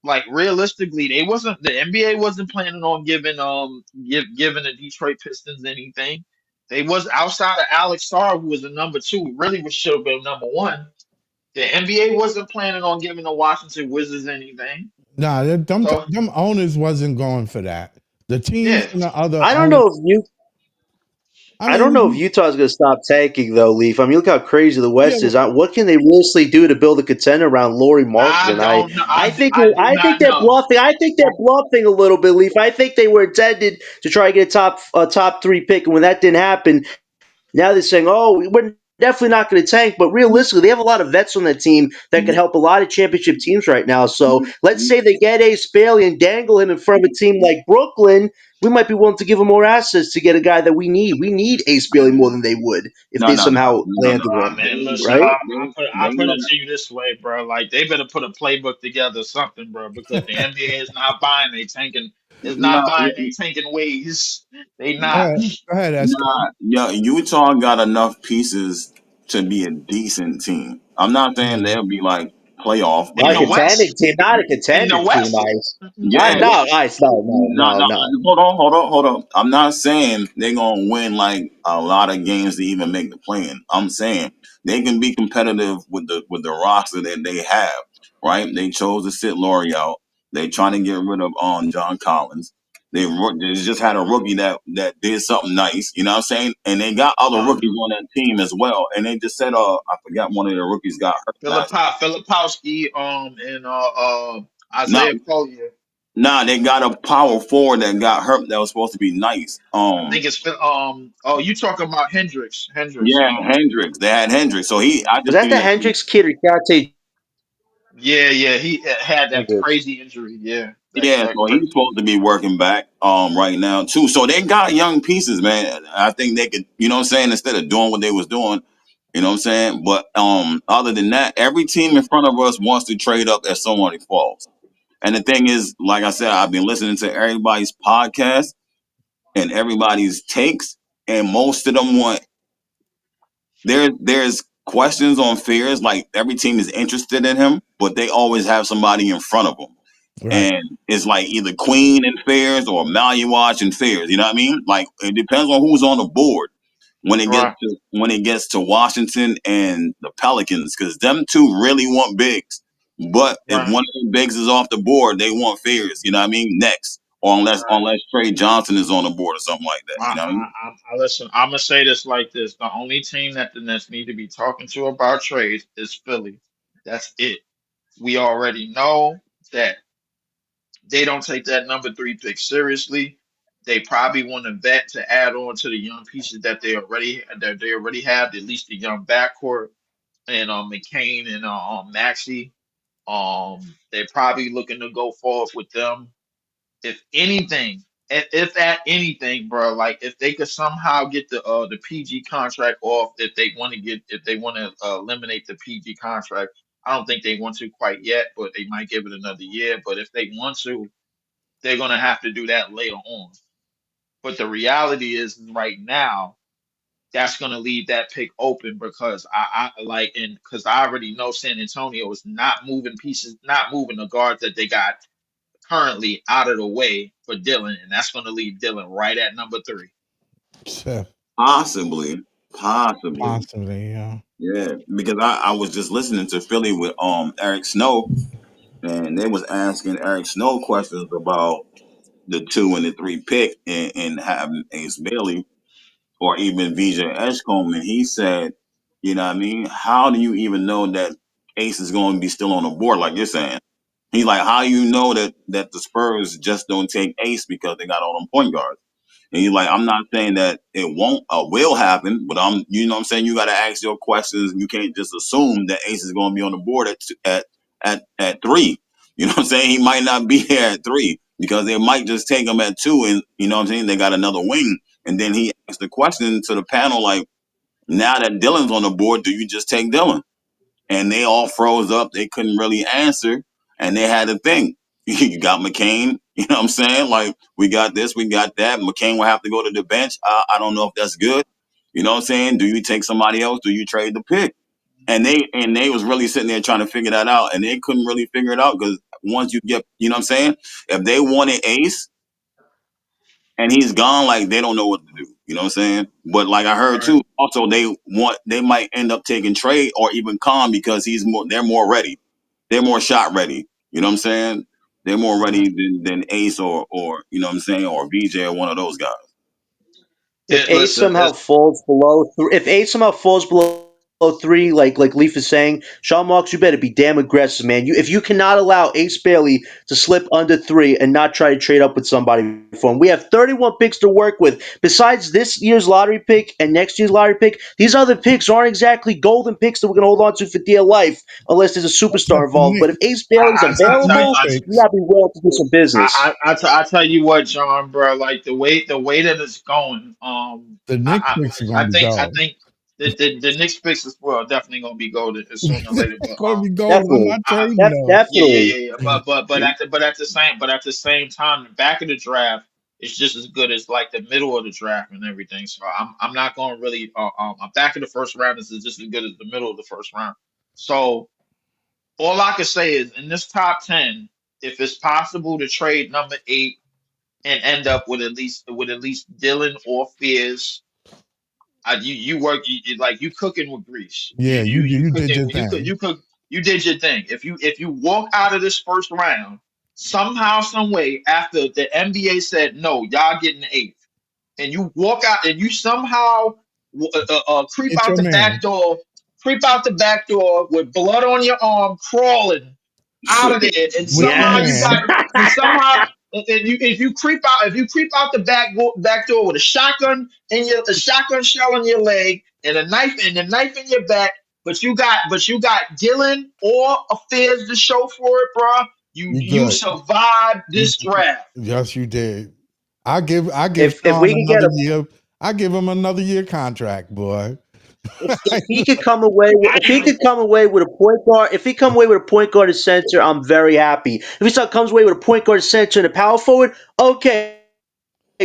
like realistically, the NBA wasn't planning on giving the Detroit Pistons anything. They was outside of Alex Sarr, who was the number two, really was should have been number one. The NBA wasn't planning on giving the Washington Wizards anything. Nah, So them owners wasn't going for that. The teams yeah, and the other I don't owners. know if you I I don't know if mean, Utah's going to stop tanking though, Leaf. I mean, look how crazy the yeah, West is. What can they realistically do to build a contender around Laurie I Markkinen? don't know. I I do I think not they're know. bluffing. I think they're bluffing a little bit, Leaf. I think they were intended to try to get a top three pick, and when that didn't happen, now they're saying, "Oh, we're definitely not going to tank." But realistically, they have a lot of vets on that team that could help a lot of championship teams right now. So let's say they get Ace Bailey and dangle him in front of a team like Brooklyn. We might be willing to give him more assets to get a guy that we need. We need Ace Bailey more than they would if No, they no, no, somehow no, no, landed no. one, Man, listen, right? I They put it gonna to you this way, bro. Like they better put a playbook together, or something, bro, because the NBA is not buying they tanking. Is not no. buying they tanking ways. They go not. ahead, go ahead, Esco. Nah, yeah, Utah got enough pieces to be a decent team. I'm not saying Mm. they'll be like playoff, but In Not a the contending West, team. Not a in the contending team, West, Ice. yeah, in Not the no, West. Ice. No, no, no, no, no. no. Hold on. I'm not saying they're gonna win like a lot of games to even make the play-in. I'm saying they can be competitive with the roster that they have. Right? They chose to sit Laurie out. They trying to get rid of John Collins. They just had a rookie that did something nice. You know what I'm saying? And they got other Um, rookies on that team as well. And they just said, I forgot one of the rookies got hurt last. Filipowski, and No, Isaiah Collier. nah, they got a power forward that got hurt that was supposed to be nice. I think it's Oh, you talking about Hendricks? Hendricks. Yeah, Hendricks. They had Hendricks. So I Was just that seen the that. Hendricks kid or Keontae Yeah, yeah. He had that Hendricks? crazy injury. Yeah, Yeah, that so he's crazy. supposed to be working back right now too. So they got young pieces, man. I think they could, you know what I'm saying, instead of doing what they was doing, you know what I'm saying? But other than that, every team in front of us wants to trade up as somebody falls. And the thing is, like I said, I've been listening to everybody's podcast and everybody's takes, and most of them want there's questions on fears, like every team is interested in him, but they always have somebody in front of them. Right. And it's like either Queen and Fairs or Maluach and Fairs. You know what I mean? Like it depends on who's on the board Right, when it gets to Washington and the Pelicans, because them two really want bigs. But if right, one of the bigs is off the board, they want Fairs. You know what I mean? Next, or right. unless Trey Johnson is on the board or something like that. You know what I mean? Listen. I'm gonna say this like this: the only team that the Nets need to be talking to about trades is Philly. That's it. We already know that they don't take that number three pick seriously. They probably want to vet to add on to the young pieces that they already have, at least the young backcourt and McCain and Maxey. They're probably looking to go forward with them. If anything, if at anything, bro, like if they could somehow get the PG contract off, if they want to eliminate the PG contract, I don't think they want to quite yet, but they might give it another year. But if they want to, they're gonna have to do that later on. But the reality is, right now, that's gonna leave that pick open because I like and because I already know San Antonio is not moving pieces, not moving the guards that they got currently out of the way for Dylan, and that's going to leave Dylan right at number three. So, Possibly, possibly, possibly, yeah. yeah. Because I was just listening to Philly with Eric Snow, and they was asking Eric Snow questions about the 2 and the 3 pick and having Ace Bailey or even VJ Edgecombe, and he said, you know what I mean? How do you even know that Ace is going to be still on the board like you're saying? He's like, how you know that the Spurs just don't take Ace because they got all them point guards? And he's like, I'm not saying that it won't will happen, but you know what I'm saying? You got to ask your questions. You can't just assume that Ace is going to be on the board at 3. You know what I'm saying? He might not be here at 3 because they might just take him at 2, and you know what I'm saying? They got another wing. And then he asked the question to the panel like, now that Dylan's on the board, do you just take Dylan? And they all froze up. They couldn't really answer, and they had to think. You got McCain, you know what I'm saying? Like, we got this, we got that. McCain will have to go to the bench. I don't know if that's good. You know what I'm saying? Do you take somebody else? Do you trade the pick? And they was really sitting there trying to figure that out, and they couldn't really figure it out because once you get, you know what I'm saying? If they wanted Ace and he's gone, like they don't know what to do. You know what I'm saying? But like I heard Right. too, also they might end up taking Trey or even Khan because they're more ready. They're more shot ready. You know what I'm saying? They're more ready than Ace or you know what I'm saying, or VJ or one of those guys. If Ace Listen, somehow falls below, if Ace somehow falls below three, like Leaf is saying, Sean Marks, you better be damn aggressive, man. If you cannot allow Ace Bailey to slip under three and not try to trade up with somebody for him, we have 31 picks to work with. Besides this year's lottery pick and next year's lottery pick, these other picks aren't exactly golden picks that we're gonna hold on to for dear life unless there's a superstar Except the involved. But if Knicks. Ace Bailey's Except the Knicks available, you picks. gotta be willing to do some business. I tell you what, John, bro. Like the way that it's going, The Knicks picks are I gonna be think I gold. think the Knicks picks as well definitely gonna be golden sooner or later. It's But gonna be gold. I'm Definitely, not trading those. definitely. yeah. But at the same time, the back of the draft is just as good as like the middle of the draft and everything. So I'm not gonna really back of the first round is just as good as the middle of the first round. So all I can say is in this top 10, if it's possible to trade number 8 and end up with at least Dylan or Fears. You work like you cooking with grease. You Yeah, you you you did cooking your you cook thing. you cook you did your thing. If you walk out of this first round somehow some way after the NBA said no, y'all getting the eighth, and you walk out and you somehow creep Get out your the back man. door, with blood on your arm, crawling out of there, and With your somehow you Yes. got man. and somehow and you if you creep out the back door with a shotgun shell in your leg and a knife in your back, but you got Dylan or Affairs to show for it, bro. You You you good. survived You, this draft. yes, you did. I give If Sean we can get another a year. I give him another year contract, boy. if he could come away with, if he could come away with a point guard, if he come away with a point guard and center, I'm very happy. If he still comes away with a point guard, center, and a power forward, okay,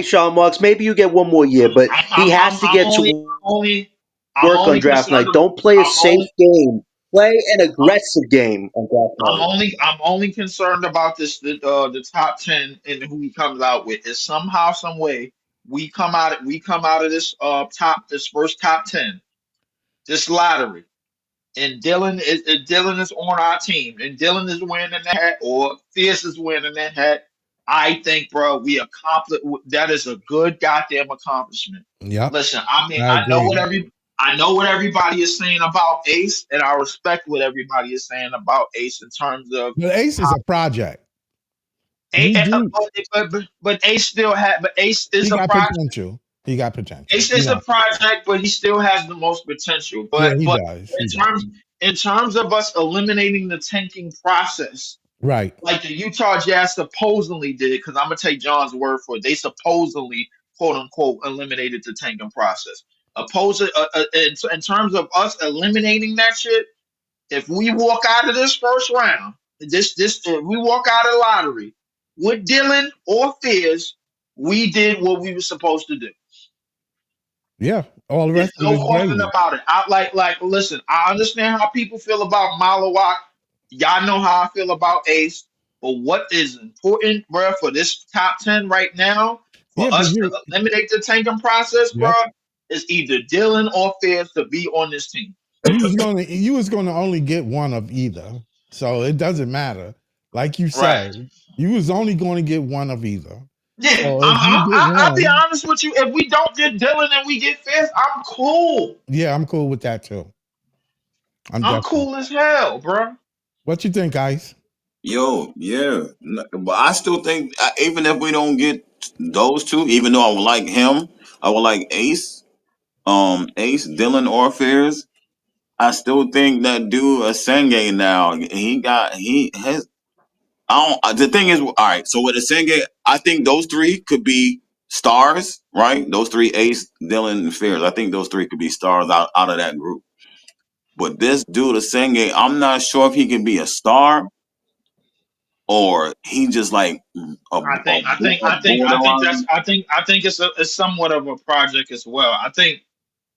Sean Marks, maybe you get one more year, but he has to I'm get only to only I'm work on only draft concerned. night. Don't play a I'm safe only game. Play an I'm, aggressive game on draft I'm night. only I'm only concerned about the top 10 and who he comes out with. Is somehow some way we come out of this first top 10, this lottery, and Dylan is on our team, and Dylan is wearing that hat, or Fierce is wearing that hat. I think, bro, we accomplished that is a good goddamn accomplishment. Yep, Listen, I mean, I agree. I know what everybody is saying about Ace, and I respect what everybody is saying about Ace in terms of But Ace is how a project. A, You do. but Ace still had, but Ace is He a got project. potential. He got potential. Ace You is a know. project, but he still has the most potential. Yeah, But he but does. in He does. terms in terms of us eliminating the tanking process, Right. like the Utah Jazz supposedly did, because I'm gonna take John's word for it. They supposedly, quote unquote, eliminated the tanking process. In terms of us eliminating that shit, if we walk out of this first round, this if we walk out of the lottery with Dylan or Fizz, we did what we were supposed to do. Yeah. All the There's rest of it no is question gravy. about it. Listen, I understand how people feel about Malawak. Y'all know how I feel about Ace. But what is important, bro, for this top 10 right now, for Yeah, but us to you. eliminate the tanking process, bro, Yep. is either Dylan or Fizz to be on this team. You was gonna only get one of either, so it doesn't matter. Like you Right. said, you was only going to get one of either. Yeah, So if you get I'll be one, honest with you. If we don't get Dylan and we get Fizz, I'm cool. yeah, I'm cool with that too. I'm I'm definitely. cool as hell, bro. What you think, Ice? Yo, yeah, but I still think even if we don't get those two, even though I would like him, I would like Ace, Dylan Orpheus. I still think that dude Asenge now. He has. I don't. The thing is, all right. So with Asenge, I think those three could be stars, right? Those three, Ace, Dylan, and Fears. I think those three could be stars out of that group. But this dude Asenge, I'm not sure if he can be a star or he just like I think I think a I think I think that's borderline. I think it's somewhat of a project as well. I think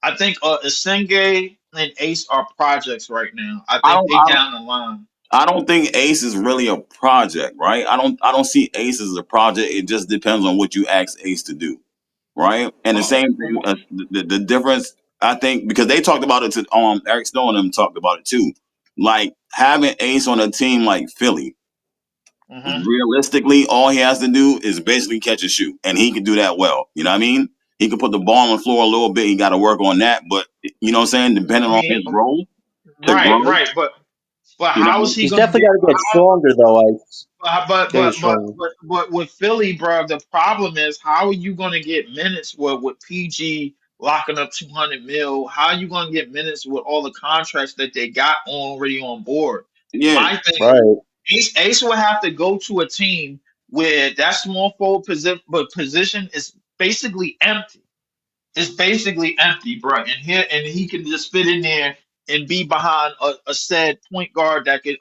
Senge and Ace are projects right now. I I think don't. they down the line. I don't think Ace is really a project, right? I don't see Ace as a project. It just depends on what you ask Ace to do, right? And the Well, same thing, the difference, I think, because they talked about it to Eric Stone and them talked about it too. Like having Ace on a team like Philly, hmm realistically, all he has to do is basically catch a shoot, and he can do that well. You know what I mean? He could put the ball on the floor a little bit. He got to work on that. But you know what I'm saying? Depending I on mean, his role to right, grow, right, but you know. how is he He's gonna definitely get? got to get stronger, though. I Gotta get stronger. But with Philly, bro, the problem is how are you gonna get minutes with PG locking up 200 mil? How are you gonna get minutes with all the contracts that they got already on board? Yeah, My thing Right. is, Ace will have to go to a team where that small forward position is basically empty. It's basically empty, bro. And he can just fit in there and be behind a said point guard that could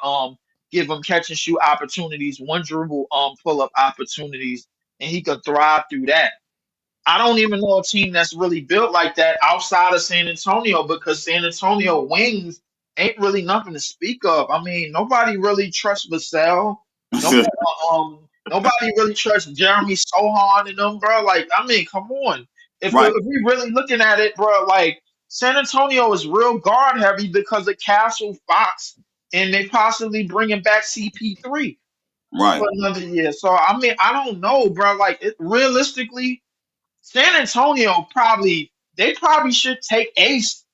give him catch and shoot opportunities, one dribble pull up opportunities, and he could thrive through that. I don't even know a team that's really built like that outside of San Antonio because San Antonio wings ain't really nothing to speak of. I mean, nobody really trusts Vassell. Nobody really trusts Jeremy Sohan and them, bro. Like, I mean, come on. right, If we really looking at it, bro, like San Antonio is real guard heavy because of Castle Fox, and they possibly bringing back CP3 right. for another year. So I mean, I don't know, bro. Like, realistically. San Antonio they probably should take Ace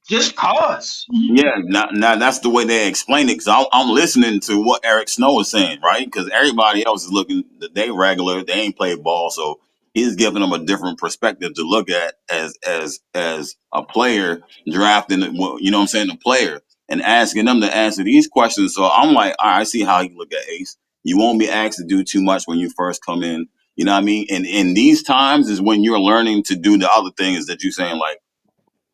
just cause. Yeah, now that's the way they explain it. Because I'm listening to what Eric Snow is saying, right? Because everybody else is looking, they regular, they ain't played ball, so he's giving them a different perspective to look at as a player drafting, you know what I'm saying, a player and asking them to answer these questions. So I'm like, all right, I see how you look at Ace. You won't be asked to do too much when you first come in. You know what I mean? And in these times is when you're learning to do the other things that you're saying, like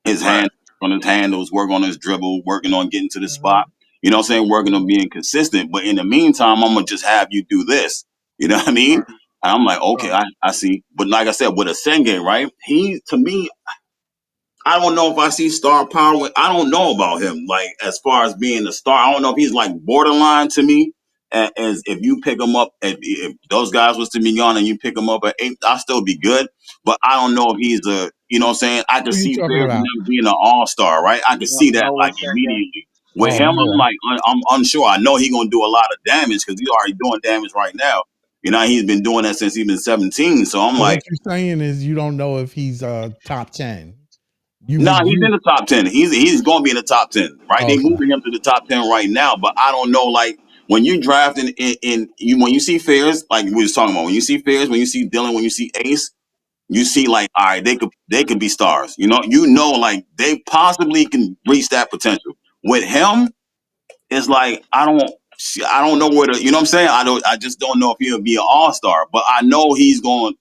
his Right. hand on his handles, work on his dribble, working on getting to the Mhm. spot. You know what I'm saying? Working on being consistent. But in the meantime, I'm gonna just have you do this. You know what I mean? Right. And I'm like, okay, Right. I see. But like I said, with a Senge, right? He to me, I don't know if I see star power. I don't know about him. Like as far as being a star, I don't know if he's like borderline to me. As if you pick him up, if those guys was to be gone and you pick him up at 8, I'll still be good. But I don't know if he's a, you know what I'm saying? I could Who you see talking Bears and about? them being an all star, right? I could No, see that Noah like Senga. immediately. With Oh, him, I'm no. like, I'm unsure. I know he's gonna do a lot of damage because he's already doing damage right now. You know, he's been doing that since he's been 17. So I'm So like, what you're saying is you don't know if he's top 10. You no, would he's in you the top 10. He's going to be in the top 10, right? They okay. moving him to the top 10 right now, but I don't know. Like when you draft in you when you see Fairs, like we was talking about, when you see Fairs, when you see Dylan, when you see Ace, you see like, all right, they could be stars. Like they possibly can reach that potential. With him, it's like I don't know where to. You know what I'm saying? I just don't know if he'll be an all star, but I know he's going.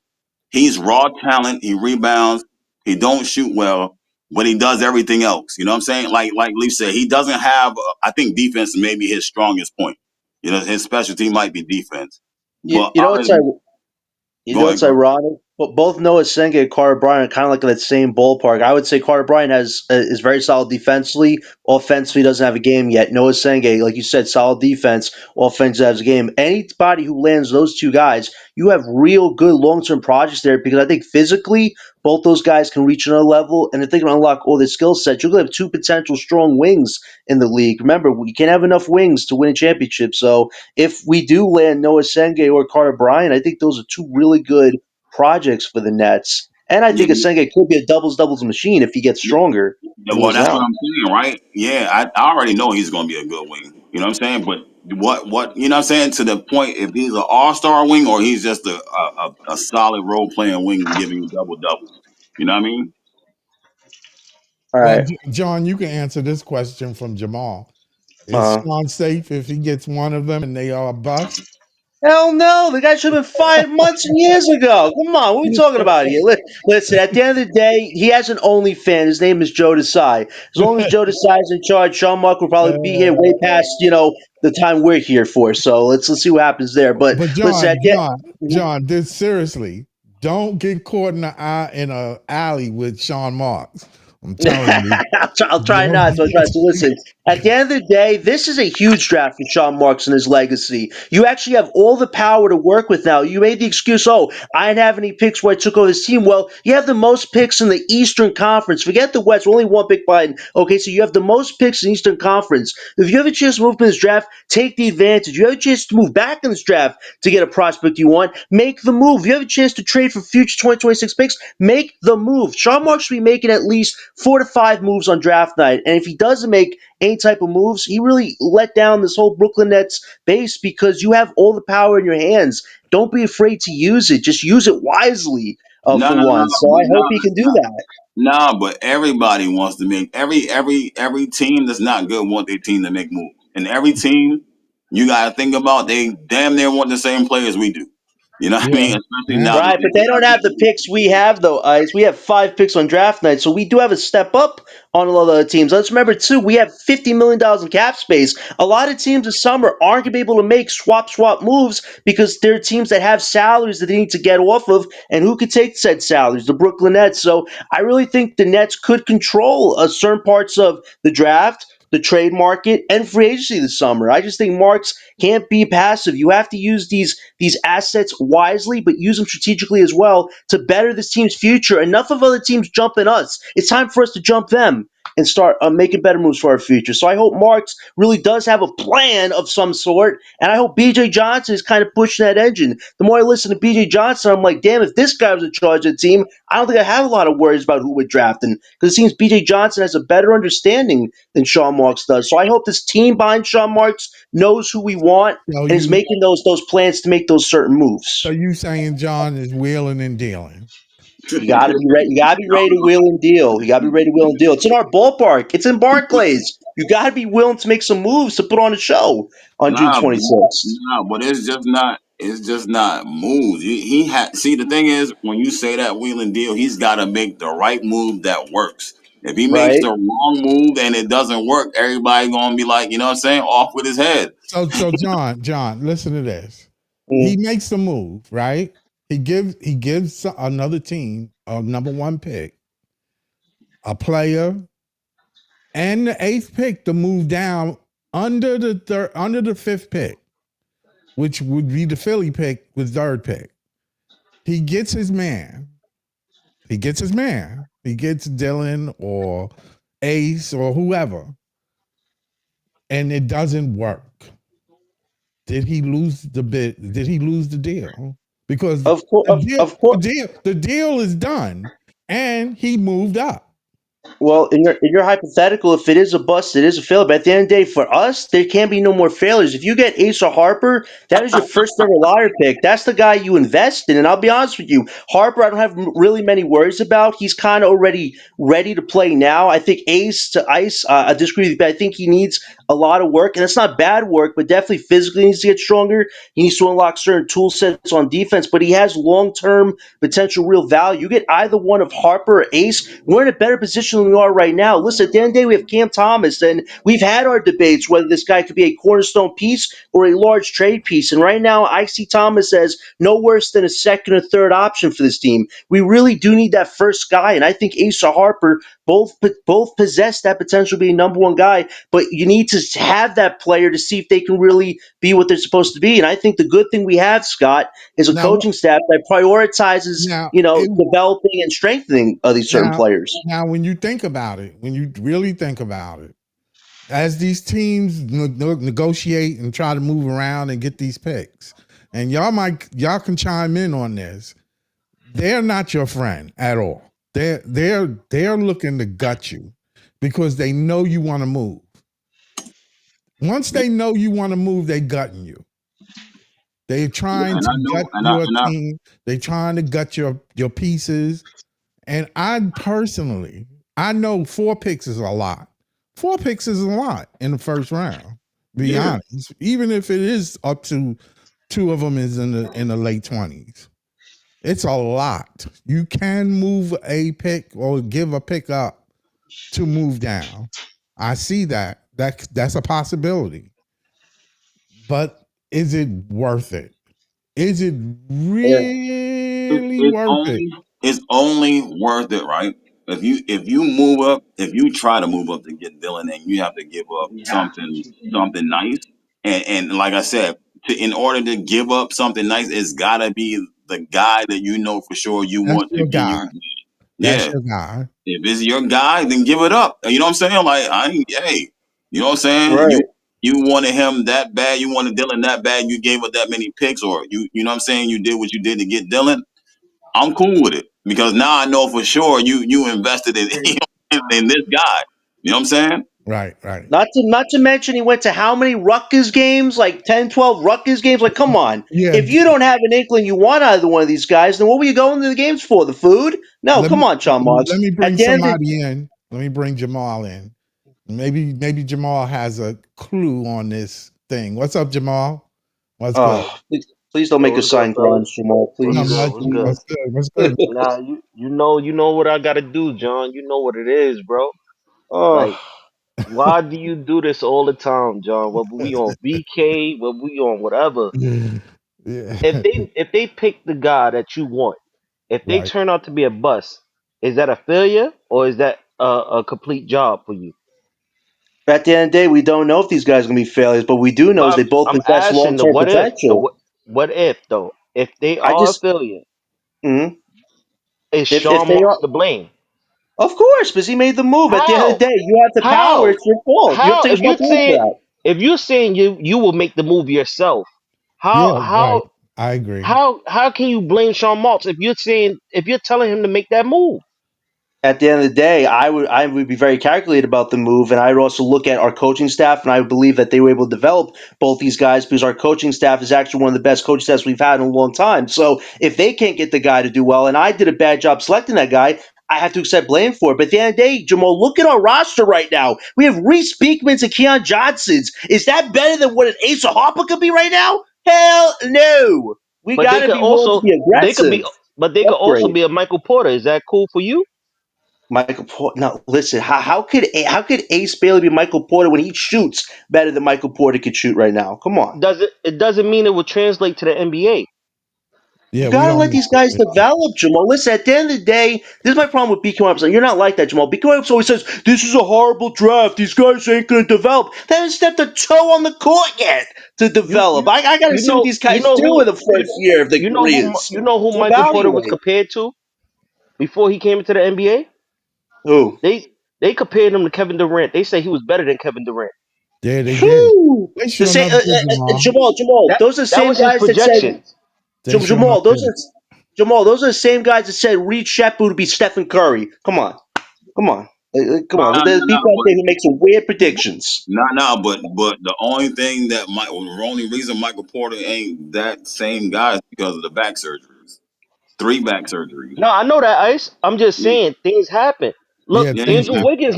He's raw talent. He rebounds. He don't shoot well, but he does everything else. You know what I'm saying? Like Leaf said, he doesn't have. I think defense may be his strongest point. You know, his specialty might be defense. You, But you know what's You go know ahead, what's bro. ironic? But both Noah Senga and Carter Bryant are kind of like in that same ballpark. I would say Carter Bryant is very solid defensively. Offensively, doesn't have a game yet. Noah Senga, like you said, solid defense. Offensively has a game. Anybody who lands those two guys, you have real good long term projects there because I think physically both those guys can reach another level, and if they can unlock all their skill sets, you're gonna have two potential strong wings in the league. Remember, we can't have enough wings to win a championship. So if we do land Noah Senge or Carter Bryant, I think those are two really good projects for the Nets. And I Yeah, think Senge could be a doubles machine if he gets yeah, stronger yeah, and well, moves that's what down. I'm saying, right? Yeah, I already know he's going to be a good wing. You know what I'm saying? But what you know what I'm saying, to the point, if he's an all star wing or he's just a solid role playing wing giving you double doubles. You know what I mean? All Well, right. John, you can answer this question from Jamal. Is Uh, Sean safe if he gets one of them and they are bust? Hell no, the guy should have been fired months and years ago. Come on, what are we talking about here? Listen, at the end of the day, he has an OnlyFans. His name is Joe Desai. As long as Joe Desai is in charge, Sean Mark will probably be here way past, the time we're here for. So let's see what happens there. But But listen, John, this seriously, don't get caught in the eye in a alley with Sean Marks. I'm telling you. I'll try not to. I'll try to listen. At the end of the day, this is a huge draft for Sean Marks and his legacy. You actually have all the power to work with now. You made the excuse, oh, I didn't have any picks where I took over this team. Well, you have the most picks in the Eastern Conference. Forget the West. Only one pick behind. Okay, so you have the most picks in the Eastern Conference. If you have a chance to move in this draft, take the advantage. You have a chance to move back in this draft to get a prospect you want. Make the move. You have a chance to trade for future 2026 picks. Make the move. Sean Marks should be making at least 4 to 5 moves on draft night. And if he doesn't make any type of moves, he really let down this whole Brooklyn Nets base because you have all the power in your hands. Don't be afraid to use it. Just use it wisely No, for no, no, once. So but I hope he can do that. nah, but everybody wants to make every team that's not good want their team to make moves. And every team you gotta think about they damn near want the same players we do. You know what I Yeah. mean? Especially Yeah. now that Right, but they don't have the picks we have, though, Ice. We have 5 picks on draft night, so we do have a step up on a lot of other teams. Let's remember, too, we have $50 million in cap space. A lot of teams this summer aren't going to be able to make swap moves because they're teams that have salaries that they need to get off of, and who could take said salaries? The Brooklyn Nets. So I really think the Nets could control certain parts of the draft, the trade market, and free agency this summer. I just think Marks can't be passive. You have to use these assets wisely, but use them strategically as well to better this team's future. Enough of other teams jumping us. It's time for us to jump them and start making better moves for our future. So I hope Marks really does have a plan of some sort, and I hope BJ Johnson is kind of pushing that engine. The more I listen to BJ Johnson, I'm like, damn, if this guy was in charge of the team, I don't think I have a lot of worries about who we're drafting because it seems BJ Johnson has a better understanding than Sean Marks does. So I hope this team behind Sean Marks knows who we want So and is you making those plans to make those certain moves. so you saying John is wheeling and dealing. You gotta be ready. You gotta be ready to wheel and deal. You gotta be ready to wheel and deal. It's in our ballpark. It's in Barclays. You gotta be willing to make some moves to put on a show on June nah, but 26th. nah, but it's just not moves. He had see the thing is when you say that wheel and deal, he's gotta make the right move that works. If he makes Right? the wrong move and it doesn't work, everybody gonna be like, you know what I'm saying, off with his head. So John, listen to this. He Mm. makes the move, right? He gives another team a number one pick, a player, and the eighth pick to move down under the fifth pick, which would be the Philly pick with third pick. He gets his man. He gets his man. He gets Dylan or Ace or whoever, and it doesn't work. Did he lose the bid? Did he lose the deal? Because Of course, of course. the deal is done, and he moved up. Well, in your hypothetical, if it is a bust, it is a failure. But at the end of the day, for us, there can be no more failures. If you get Asa Harper, that is your first ever lottery pick. That's the guy you invest in. And I'll be honest with you, Harper, I don't have really many worries about. He's kind of already ready to play now. I think Ace to Ice, I disagree with you, but I think he needs a lot of work, and it's not bad work, but definitely physically needs to get stronger. He needs to unlock certain tool sets on defense, but he has long term potential real value. You get either one of Harper or Ace, we're in a better position than we are right now. Listen, at the end of the day, we have Cam Thomas, and we've had our debates whether this guy could be a cornerstone piece or a large trade piece. And right now, I see Thomas as no worse than a second or third option for this team. We really do need that first guy, and I think Asa Harper both possess that potential to be a number one guy, but you need to have that player to see if they can really be what they're supposed to be. And I think the good thing we have, Scott, is a Now, coaching staff that prioritizes, now, developing and strengthening these certain now, players. now, when you think about it, when you really think about it, as these teams negotiate and try to move around and get these picks, and y'all can chime in on this. They're not your friend at all. They're looking to gut you because they know you want to move. Once they know you want to move, they gutting you. They're Yeah, trying and to I know, gut your team. They're trying to gut your pieces. And I personally, I know 4 picks is a lot. 4 picks is a lot in the first round. Be yeah, honest, even if it is up to 2 of them is in the late 20s, it's a lot. You can move a pick or give a pick up to move down. I see that. That's a possibility. But is it worth it? Is it it, really worth it? it's only worth it, right? if you move up, if you try to move up to get Dylan, and you have to give up something nice, and like I said, in order to give up something nice, it's gotta be the guy that you know for sure you That's want to your be guy. your. That's Yeah, your guy. if it's your guy, then give it up. You know what I'm saying? Like I ain't, hey, you know what I'm saying? You Right. you wanted him that bad, you wanted Dylan that bad, you gave up that many picks, or you know what I'm saying? You did what you did to get Dylan. I'm cool with it because now I know for sure you invested in in this guy. You know what I'm saying? Right, right. Not to mention he went to how many Rutgers games? Like 10, 12 Rutgers games? Like, come on. Yeah. If you don't have an inkling you want either one of these guys, then what were you going to the games for? The food? No, Let come me on, Sean Marks. let me At bring the end of somebody in. Let me bring Jamal in. Maybe Jamal has a clue on this thing. What's up, Jamal? What's good? please don't Yo, make us what's good, sign fellas? grinds, Jamal. What's No, good? Please, What's good? what's please. good? What's good? Nah, you know what I gotta do, John. You know what it is, bro. Oh, Like, why do you do this all the time, John? Whether we on BK, whether we on whatever. If Yeah. they pick the guy that you want, if they Right. turn out to be a bust, is that a failure or is that a complete job for you? at the end of the day, we don't know if these guys are going to be failures, but we do know is But they both I'm possess asking the long-term what if, potential. what if though? If they I are a just, failure, mhm. is If Sean they are, Marks to blame? of course, because he made the move. At the end of How? the day, you have the power. How? It's your fault. You have to How? take responsibility for that. If you're saying you will make the move yourself, Yeah, how right. how I agree. how can you blame Sean Maltz if you're telling him to make that move? At the end of the day, I would be very calculated about the move, and I would also look at our coaching staff, and I would believe that they were able to develop both these guys because our coaching staff is actually one of the best coaching staffs we've had in a long time. So if they can't get the guy to do well, and I did a bad job selecting that guy, I have to accept blame for it. But at the end of the day, Jamal, look at our roster right now. We have Reese Beekmans and Keon Johnsons. Is that better than what an Asa Harper could be right now? Hell no. We But got they to could be willing to also be they could aggressive. be but they could also Upgrade. be a Michael Porter. Is that cool for you? Michael Porter. Now, listen. How could Ace Bailey be Michael Porter when he shoots better than Michael Porter could shoot right now? Come on. It doesn't mean it will translate to the NBA. You Yeah, we gotta don't let know. these guys develop, Jamal. Listen, at the end of the day, this is my problem with BK Wipes. You're not like that, Jamal. BK Wipes always says, this is a horrible draft. These guys ain't gonna develop. They haven't stepped a toe on the court yet to You develop. you I gotta see what these you guys know do in who the first year of their careers you know who to Michael Porter was evaluate. compared to before he came into the NBA? Who? They compared him to Kevin Durant. They say he was better than Kevin Durant. Yeah, they did. Whew. They The sure same, enough did, Jamal. Jamal. That Those are the that same was his guys that said projections. They sure enough Jamal, those did. are Jamal. Those are the same guys that said Reed Shepard would be Stephen Curry. Come on, come on. Nah, There's nah, people nah, out there who make some weird predictions. but the only thing that the only reason Michael Porter ain't that same guy is because of the back surgeries. 3 back surgeries. No, I know that Ice. I'm just Yeah, saying things happen. Look, Yeah, yeah, things Andrew yeah, happen. Wiggins.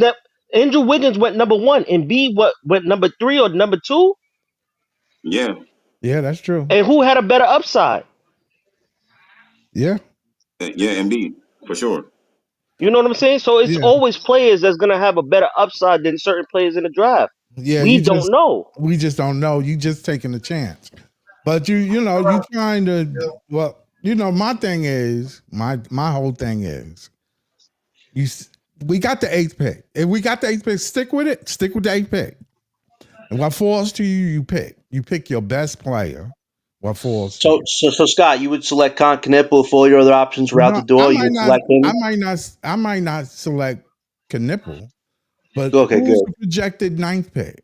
Andrew Wiggins went number one, and B went number three or number two. yeah, Yeah, that's true. And who had a better upside? Yeah, yeah, Embiid for sure. You know what I'm saying? So it's yeah, always players that's gonna have a better upside than certain players in the draft. yeah. We don't know. We just don't know. You just taking a chance. But you trying to. Well, my thing is my whole thing is you. We got the eighth pick. If we got the eighth pick, stick with it. Stick with the eighth pick. And what falls to you, you pick. You pick your best player. What falls to So, you? so Scott, you would select Con Knipple if all your other options were out No, the door. You would select I him. might not. I might not select Knipple. But Okay, who's good. the projected ninth pick?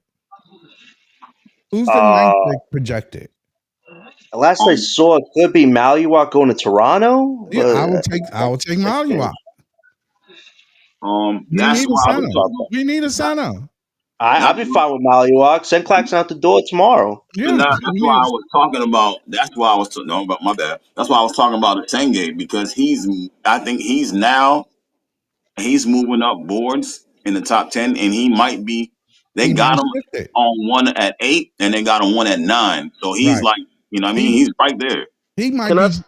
Who's the ninth Uh, pick projected? last I Um, saw, it could be Maluak going to Toronto, Yeah, but I will take that Malua. changed. We that's need a why I was center. About talking. that. We need a center. I'd That's be fine with Maluak. Send Claxton out the door tomorrow. Yeah, that's we why need. I was talking about. That's why I was no, but my bad. That's why I was talking about Tenge because he's. I think he's now he's moving up boards in the top 10, and he might be. They He got might him shift it. on one at 8, and they got him one at 9. So he's Right. like, you know, what I mean, He he's right there. he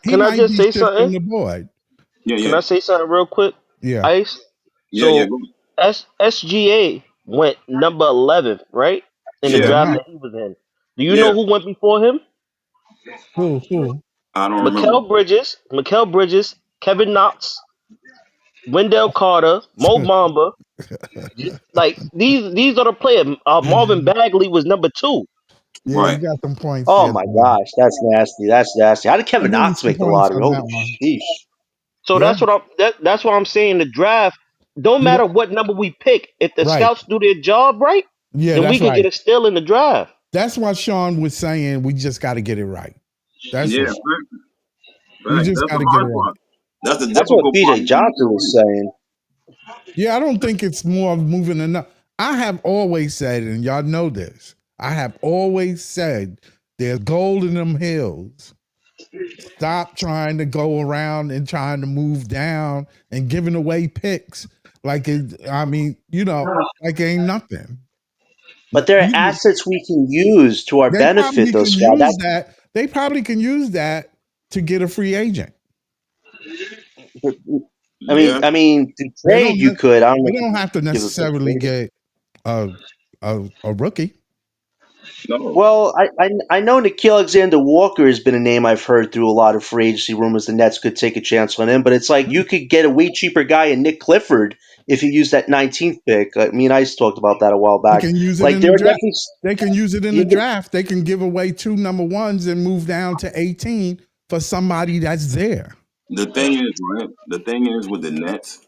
Can I might just be say shifting something? the board. Yeah, Can yeah, I say something real quick, Yeah. Ice? yeah, yeah, So SGA went number 11, right? In the Sure yeah. draft enough. that he was in. Do you know Yeah. who went before him? Who? I don't remember. Mikael Bridges, Kevin Knox, Wendell Carter, Mo Bamba. Like these are the players. Marvin Bagley was number two. Yeah, Right. you got some points Oh there. my Boy. gosh, that's nasty. That's nasty. How did I'll Kevin give you Knox some make the points lottery? on Holy that one. sheesh. So Yeah, that's what I'm saying. The draft don't you matter don't- what number we pick. If the right. scouts do their job right, Yeah, then we that's could right. get a steal in the draft. That's why Sean was saying we just got to get it right. That's Yeah, it. We right. just That's got the to get it hard right. part. That's the That's what difficult part. BJ Johnson was saying. Yeah, I don't think it's more of moving enough. I have always said, and y'all know this, I have always said there's gold in them hills. Stop trying to go around and trying to move down and giving away picks like it. I mean, like it ain't nothing. But there are You- assets we can use to our They benefit, probably though, can Scott. use that. They probably can use that to get a free agent. I mean, Yeah. to They trade don't. you could. I don't know They if you don't could have to give us a necessarily trade. get a a rookie. No. Well, I know Nikhil Alexander Walker has been a name I've heard through a lot of free agency rumors. The Nets could take a chance on him, but it's like you could get a way cheaper guy in Nick Clifford if you use that 19th pick. I mean, I talked about that a while They back. can use it Like in the there are draft. definitely They can use it in the you can, draft. They can give away two number ones and move down to 18 for somebody that's there. The thing is, right? The thing is with the Nets,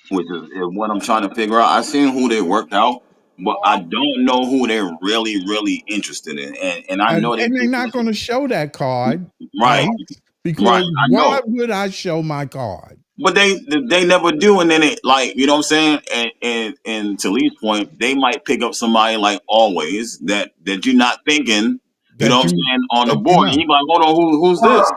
which is what I'm trying to figure out. I seen who they worked out, but I don't know who they're really interested in. And I know they And they're picked not going to show that card, right, Ice, right. because I why know. would I show my card? But they never do, and then it like you know what I'm saying. And to Lee's point, they might pick up somebody like always that you're not thinking. You know That what I'm you saying on the that you board, and know. you're like, hold on, who's this?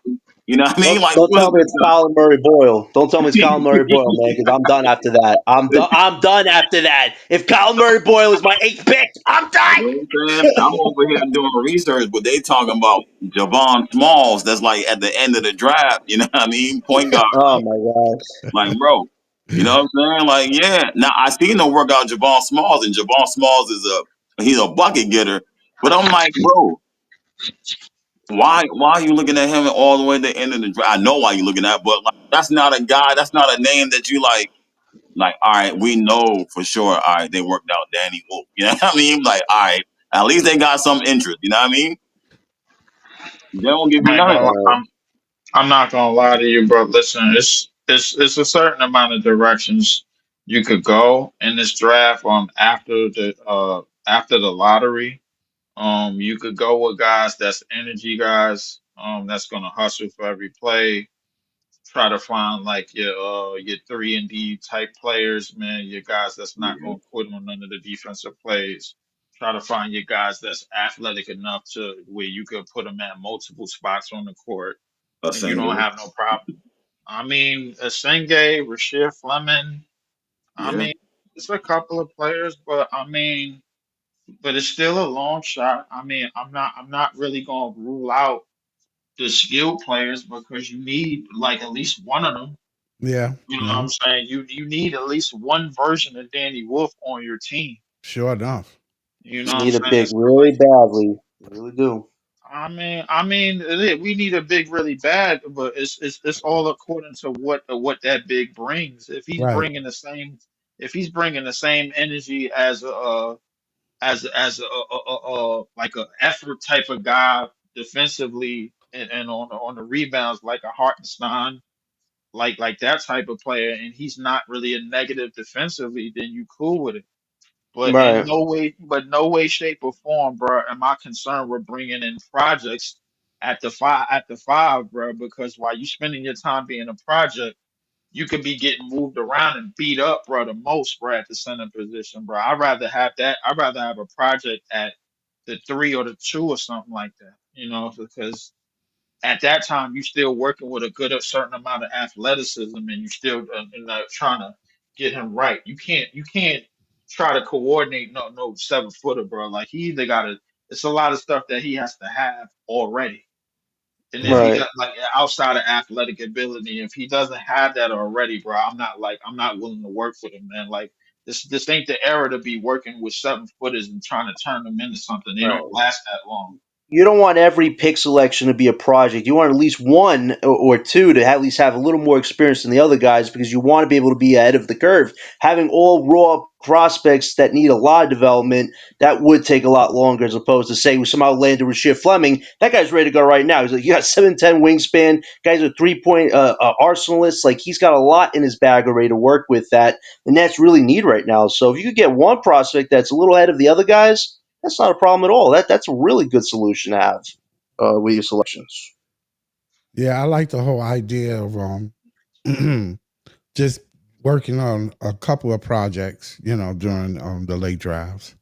You know what I mean? Like don't who is tell me it's Colin Murray Boyle. Don't tell me it's Colin Murray Boyle, man, because I'm done after that. I'm done. this? I'm done after that. If Colin Murray Boyle is my eighth pick, I'm You know what I'm saying? I'm done. over here doing research, but they talking about Javon Smalls. That's like at the end of the draft. You know what I mean? Point guard. Oh my gosh. Like, bro. You know what I'm saying? Like, yeah. Now I seen them work out Javon Smalls, and Javon Smalls is he's a bucket getter. But I'm like, bro, why are you looking at him all the way to the end of the draft? I know why you're looking at, but like, that's not a guy. That's not a name that you like. Like, all right, we know for sure. All right, they worked out Danny Wolf. You know what I mean? Like, all right, at least they got some interest. You know what I mean? They don't give you I ain't none of gonna. that. I'm not gonna lie to you, bro. Listen, it's a certain amount of directions you could go in this draft. After the lottery, you could go with guys that's energy guys. That's gonna hustle for every play. Try to find like your 3 and D type players, man. Your guys that's not Yeah, gonna quit on none of the defensive plays. Try to find your guys that's athletic enough to where you could put them at multiple spots on the court a and you don't single. have no problem. I mean, Asenge, Rashid Fleming. I Yeah, mean, it's a couple of players, but I mean, but it's still a long shot. I mean, I'm not really gonna rule out the skilled players because you need like at least one of them. Yeah. You know what I'm saying? You need at least one version of Danny Wolf on your team. Sure enough. You know what I'm Need a saying? big So really like, badly. Really do. we need a big really bad, but it's all according to what that big brings. Right. If he's bringing the same energy as like a effort type of guy defensively and on the rebounds like a Hartenstein, like that type of player, and he's not really a negative defensively, then you cool with it. But in Right. no way, shape, or form, bro, am I concerned with bringing in projects at the five, bro, because while you spending your time being a project, you could be getting moved around and beat up, bro, the most, bro, at the center position, bro. I'd rather have that. I'd rather have a project at the three or the two or something like that, because at that time you still working with a certain amount of athleticism and you still trying to get him right. You can't try to coordinate no 7 footer, bro. Like he either got to. It's a lot of stuff that he has to have already. And if he Mhm. Right. does like outside of athletic ability, if he doesn't have that already, bro, I'm not willing to work with him, man. Like this ain't the era to be working with 7 footers and trying to turn them into something. They don't Right. last that long. you don't want every pick selection to be a project. You want at least one or two to at least have a little more experience than the other guys because you want to be able to be ahead of the curve. Having all raw prospects that need a lot of development, that would take a lot longer as opposed to say we somehow landed Rasheed Fleming. That guy's ready to go right now. He's like, you got 7'10" wingspan. Guy's a 3-point arsenalist. Like he's got a lot in his bag already to work with that the Nets really need right now. So if you could get one prospect that's a little ahead of the other guys, that's not a problem at all. That's a really good solution to have with your selections. Yeah, I like the whole idea of just working on a couple of projects, during the late drafts.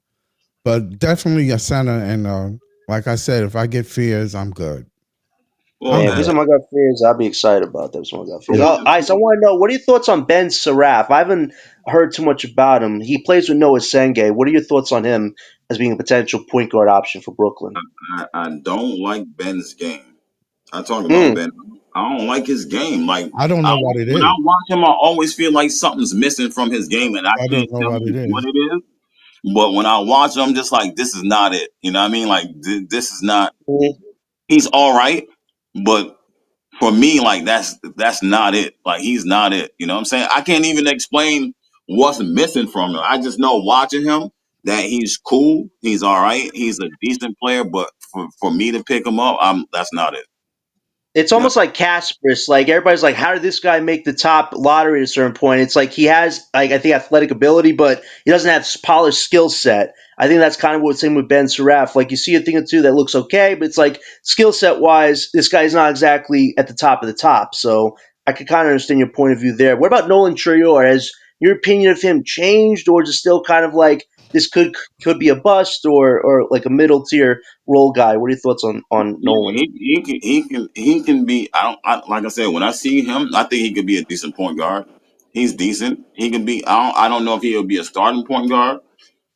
But definitely a center, and like I said, if I get fears, I'm good. Well, I'm Yeah, if he's good. on my gut fears, I'd be excited about that. If he's on my gut fears. yeah, Ice, I want to know what are your thoughts on Ben Seraph? I haven't heard too much about him. He plays with Noah Senge. What are your thoughts on him as being a potential point guard option for Brooklyn? I don't like Ben's game. I talk about Mm. Ben. I don't like his game. Like I don't know what it when I is. watch him, I always feel like something's missing from his game, and I I can't don't know tell what it you what is. it is. But when I watch him, I'm just like, this is not it. You know what I mean? Like this is not. Mm. He's all right, but for me, like that's not it. Like he's not it. You know what I'm saying? I can't even explain what's missing from him. I just know watching him that he's cool. He's all right. He's a decent player, but for me to pick him up, that's not it. It's Yeah. almost like Casper's. Like everybody's like, how did this guy make the top lottery at a certain point? It's like he has, like I think, athletic ability, but he doesn't have polished skill set. I think that's kind of what's in with Ben Seraph. Like you see a thing or two that looks okay, but it's like skill set wise, this guy's not exactly at the top of the top. So I could kind of understand your point of view there. What about Nolan Trio? Or has your opinion of him changed, or is it still kind of like this could be a bust, or like a middle tier role guy? What are your thoughts on Yeah, Nolan? he can be. Like I said, when I see him, I think he could be a decent point guard. He's decent. He can be. I don't know if he'll be a starting point guard,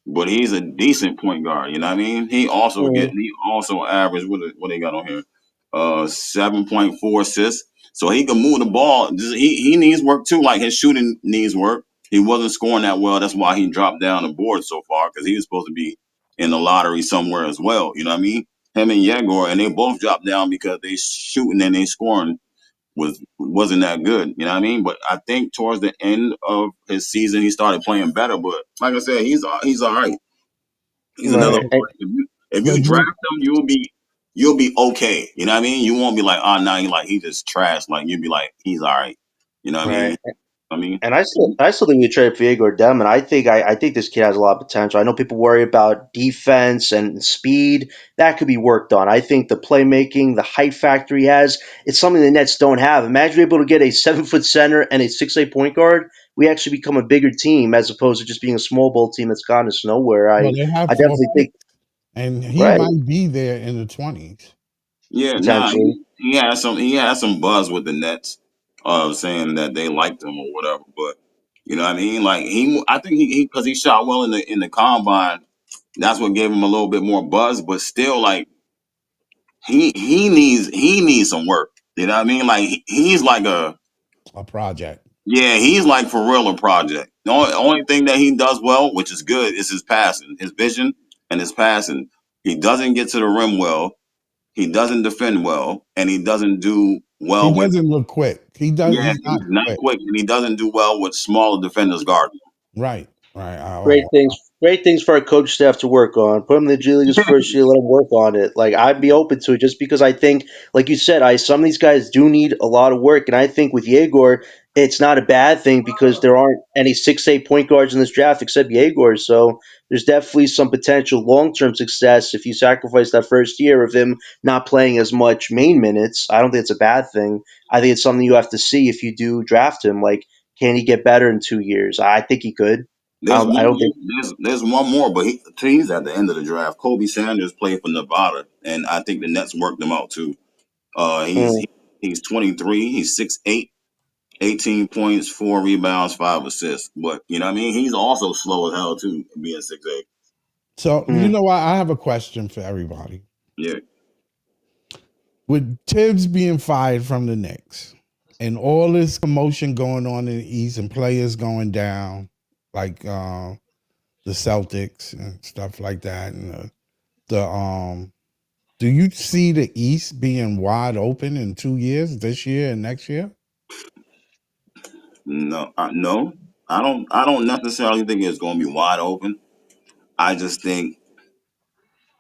but he's a decent point guard. You know what I mean? He also averaged what they got on here, 7.4 assists. So he can move the ball. He needs work too. Like his shooting needs work. He wasn't scoring that well. That's why he dropped down the board so far because he was supposed to be in the lottery somewhere as well. You know what I mean? Him and Yegor, and they both dropped down because they shooting and they scoring wasn't that good. You know what I mean? But I think towards the end of his season, he started playing better. But like I said, he's all right. He's another. Right. If you But draft him, you'll be okay. You know what I mean? You won't be like, oh, now he just trash. Like you'll be like, he's all right. You know what I mean? Right. I mean, And I still think we trade for Igor Dem, and I think this kid has a lot of potential. I know people worry about defense and speed. That could be worked on. I think the playmaking, the height factor he has, it's something the Nets don't have. Imagine being able to get a 7 foot center and a 6'8" point guard. We actually become a bigger team as opposed to just being a small ball team that's gone us nowhere. well, I they I have four definitely think picks, and he right, might be there in the 20s. yeah, nah, potentially. he had some buzz with the Nets, saying that they liked him or whatever. But you know what I mean? Like I think he because he shot well in the combine. That's what gave him a little bit more buzz. But still, like he needs some work. You know what I mean? Like he's like a A project. yeah, he's like for real a project. The only thing that he does well, which is good, is his passing, his vision, and his passing. He doesn't get to the rim well. He doesn't defend well, and he doesn't do He well with doesn't look quick. yeah. He's not He's not quick. quick, and he doesn't do well with smaller defenders guarding Right. Right. Great things for our coach staff to work on. Put him in the G League his him. first year, let him work on it. Like I'd be open to it just because I think, like you said, some of these guys do need a lot of work, and I think with Yegor, it's not a bad thing because there aren't any 6'8" point guards in this draft except Yegor. So there's definitely some potential long term success if you sacrifice that first year of him not playing as much main minutes. I don't think it's a bad thing. I think it's something you have to see if you do draft him. Like, can he get better in 2 years? I think he could. There's I one don't think. more. There's one more, but he's at the end of the draft. Kobe Sanders played for Nevada, and I think the Nets worked him out too. Mm. He's 23. He's 6'8", 18 points, 4 rebounds, 5 assists. But you know what I mean? He's also slow as hell too, being 6'8". So you Mm. know what? I have a question for everybody. Yeah. With Tibbs being fired from the Knicks and all this commotion going on in the East and players going down, like the Celtics and stuff like that, and the Do you see the East being wide open in 2 years, this year and next year? No, no, I don't. I don't necessarily think it's going to be wide open. I just think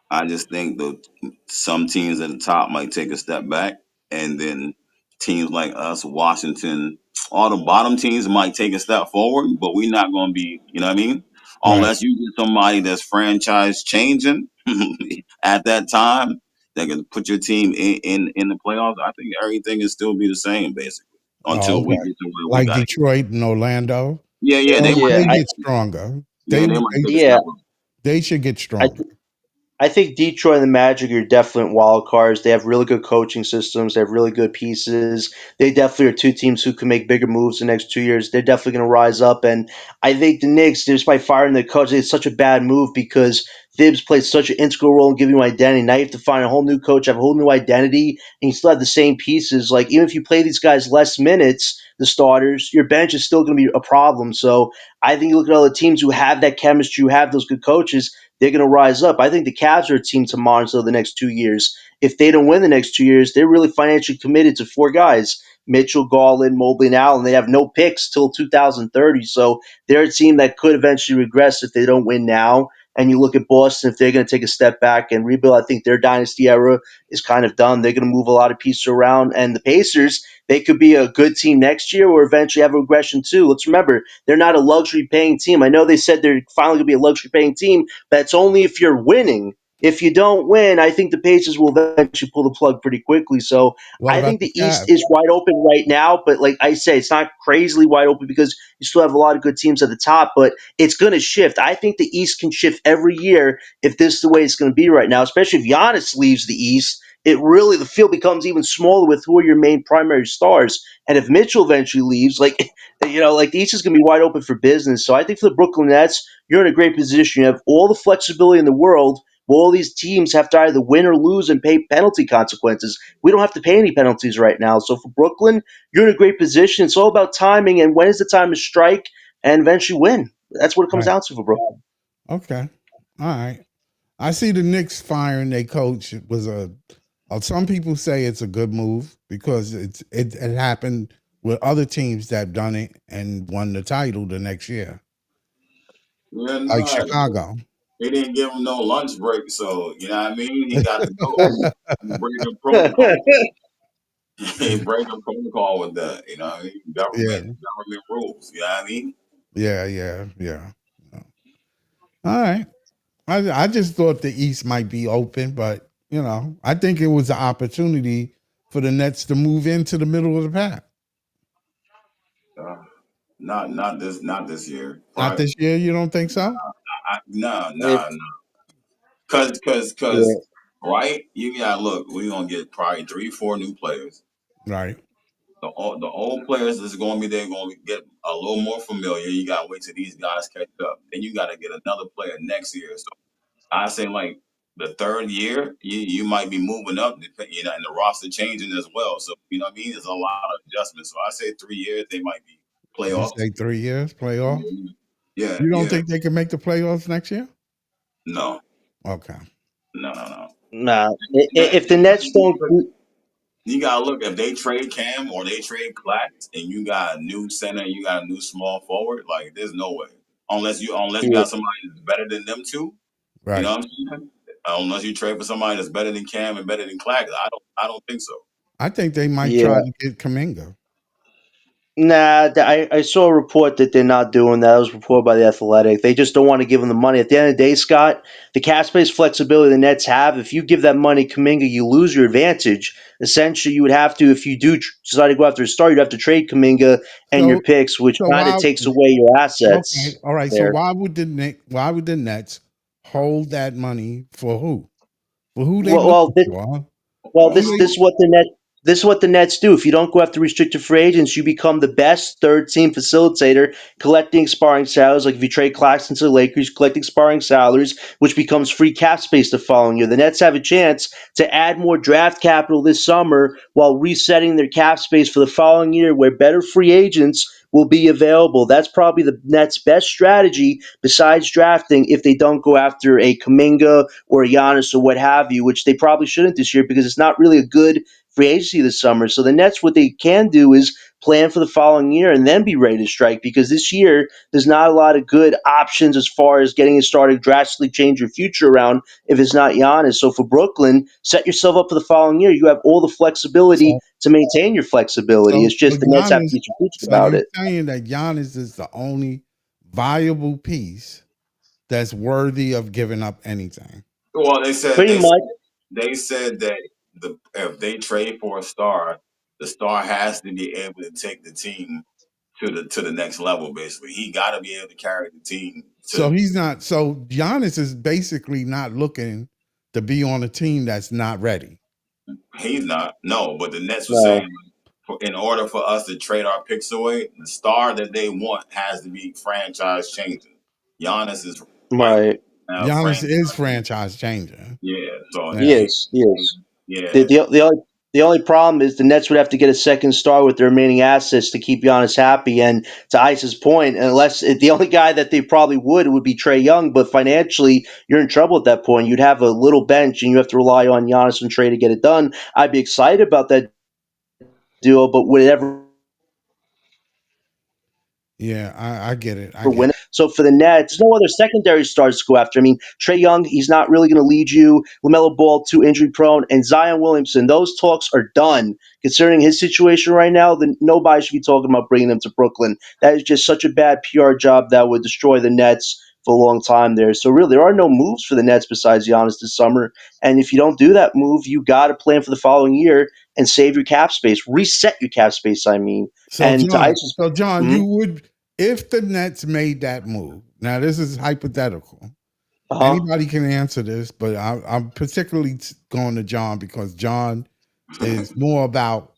I just think the some teams at the top might take a step back, and then teams like us, Washington, all the bottom teams might take a step forward. But we're not going to be, you know what I mean? Right. Unless you get somebody that's franchise changing at that time that can put your team in the playoffs. I think everything will still be the same basically Oh, until we okay. get to where we Like got to get. Detroit and Orlando. Yeah, yeah, Well, Yeah, they get stronger. yeah, they might take a yeah. step up. They should get I stronger. I think Detroit and the Magic are definite wild cards. They have really good coaching systems. They have really good pieces. They definitely are two teams who can make bigger moves the next 2 years. They're definitely going to rise up. And I think the Knicks, just by firing the coach, it's such a bad move because Thibs played such an integral role in giving you identity. Now you have to find a whole new coach, have a whole new identity, and you still have the same pieces. Like, even if you play these guys less minutes, the starters, your bench is still going to be a problem. So I think you look at all the teams who have that chemistry, who have those good coaches, they're going to rise up. I think the Cavs are a team to monitor the next 2 years. If they don't win the next 2 years, they're really financially committed to four guys: Mitchell, Garland, Mobley, and Allen. They have no picks till 2030. So they're a team that could eventually regress if they don't win now. And you look at Boston, if they're going to take a step back and rebuild, I think their dynasty era is kind of done. They're going to move a lot of pieces around. And the Pacers, they could be a good team next year or eventually have a regression too. Let's remember, they're not a luxury paying team. I know they said they're finally going to be a luxury paying team. That's only if you're winning. If you don't win, I think the Pacers will eventually pull the plug pretty quickly. So What I about think the the East Cavs? is wide open right now, but like I say, it's not crazily wide open because you still have a lot of good teams at the top, but it's going to shift. I think the East can shift every year if this is the way it's going to be right now, especially if Giannis leaves the East. It really, the field becomes even smaller with who are your main primary stars. And if Mitchell eventually leaves, like, like the East is going to be wide open for business. So I think for the Brooklyn Nets, you're in a great position. You have all the flexibility in the world. Well, all these teams have to either win or lose and pay penalty consequences. We don't have to pay any penalties right now. So for Brooklyn, you're in a great position. It's all about timing and when is the time to strike and eventually win. That's what it comes Right. down to for Brooklyn. Okay. All right. I see the Knicks firing their coach was some people say it's a good move because it happened with other teams that done it and won the title the next year, Yeah, like no, Chicago. they didn't give him no lunch break, so you know what I mean. He got to go. He breaking protocol. He breaking protocol with that. You know what I mean? Yeah, Government rules. You know what I mean? yeah. All right. I just thought the East might be open, but I think it was an opportunity for the Nets to move into the middle of the pack. Uh, not this year. Not Probably, this year. You don't think so? no, It, no, no. Cause, yeah. right? You gotta look. We gonna get probably 3, 4 new players. Right. The old players that's going to be there going to get a little more familiar. You got to wait till these guys catch up. Then you got to get another player next year. So I say like the third year, you might be moving up, and the roster changing as well. So you know what I mean? There's a lot of adjustments. So I say 3 years, they might be You playoffs. say 3 years playoff. Yeah, You don't yeah. think they can make the playoffs next year? No, Okay. no, no, no. Nah. That, If the Nets don't, you gotta look if they trade Cam or they trade Clax and you got a new center, you got a new small forward. Like there's no way unless you yeah, got somebody that's better than them two. You know Right. what I'm saying? Unless you trade for somebody that's better than Cam and better than Clax, I don't think so. I think they might yeah. try to get Kaminga. Nah, I saw a report that they're not doing that. It was reported by the Athletic. They just don't want to give them the money. At the end of the day, Scott, the cap space flexibility the Nets have, if you give that money Kaminga, you lose your advantage. Essentially, you would have to, if you do decide to go after a star, you'd have to trade Kaminga and your So picks, which so kind of why takes away your okay, assets all right. So there. why would the Nets hold that money for who? For who they Well, looking for? Huh? Well, Who they this is what the Nets do. If you don't go after restricted free agents, you become the best third team facilitator, collecting sparring salaries. Like if you trade Claxton to the Lakers, collecting sparring salaries, which becomes free cap space the following year. The Nets have a chance to add more draft capital this summer while resetting their cap space for the following year, where better free agents will be available. That's probably the Nets' best strategy besides drafting if they don't go after a Kaminga or a Giannis or what have you, which they probably shouldn't this year because it's not really a good free agency this summer. So the Nets, what they can do is plan for the following year and then be ready to strike because this year there's not a lot of good options as far as getting it started, drastically change your future around if it's not Giannis. So for Brooklyn, set yourself up for the following year. You have all the flexibility So to maintain your flexibility. so It's just so the Nets have to Giannis. get your feet So about you're it. saying that Giannis is the only viable piece that's worthy of giving up anything. Well, they said Pretty they much. they said that if they trade for a star, the star has to be able to take the team to the next level. Basically, he got to be able to carry the team So to. he's not. So Giannis is basically not looking to be on a team that's not ready. He's not no, but the Nets were saying No. in order for us to trade our picks away, the star that they want has to be franchise changing. Giannis is right Right. now Giannis franchise. is franchise changer. Yeah, so He Yeah. is. He is. The, yeah, the, the, only, the only problem is the Nets would have to get a second star with their remaining assets to keep Giannis happy. And to Ice's point, unless the only guy that they probably would be Trey Young, but financially, you're in trouble at that point. You'd have a little bench and you have to rely on Giannis and Trey to get it done. I'd be excited about that deal, but would it ever Yeah, I get it. I for get winning. it. So for the Nets, there's no other secondary stars to go after. I mean, Trey Young, he's not really going to lead you. LaMelo Ball, too injury prone, and Zion Williamson. Those talks are done. Considering his situation right now, then nobody should be talking about bringing him to Brooklyn. That is just such a bad PR job that would destroy the Nets for a long time there. So really, there are no moves for the Nets besides Giannis this summer. And if you don't do that move, you got to plan for the following year and save your cap space, reset your cap space. I mean, So and to John, Ice's, so John, mhm, you would if the Nets made that move. Now this is hypothetical. uh-huh, Anybody can answer this, but I'm particularly going to John because John is more about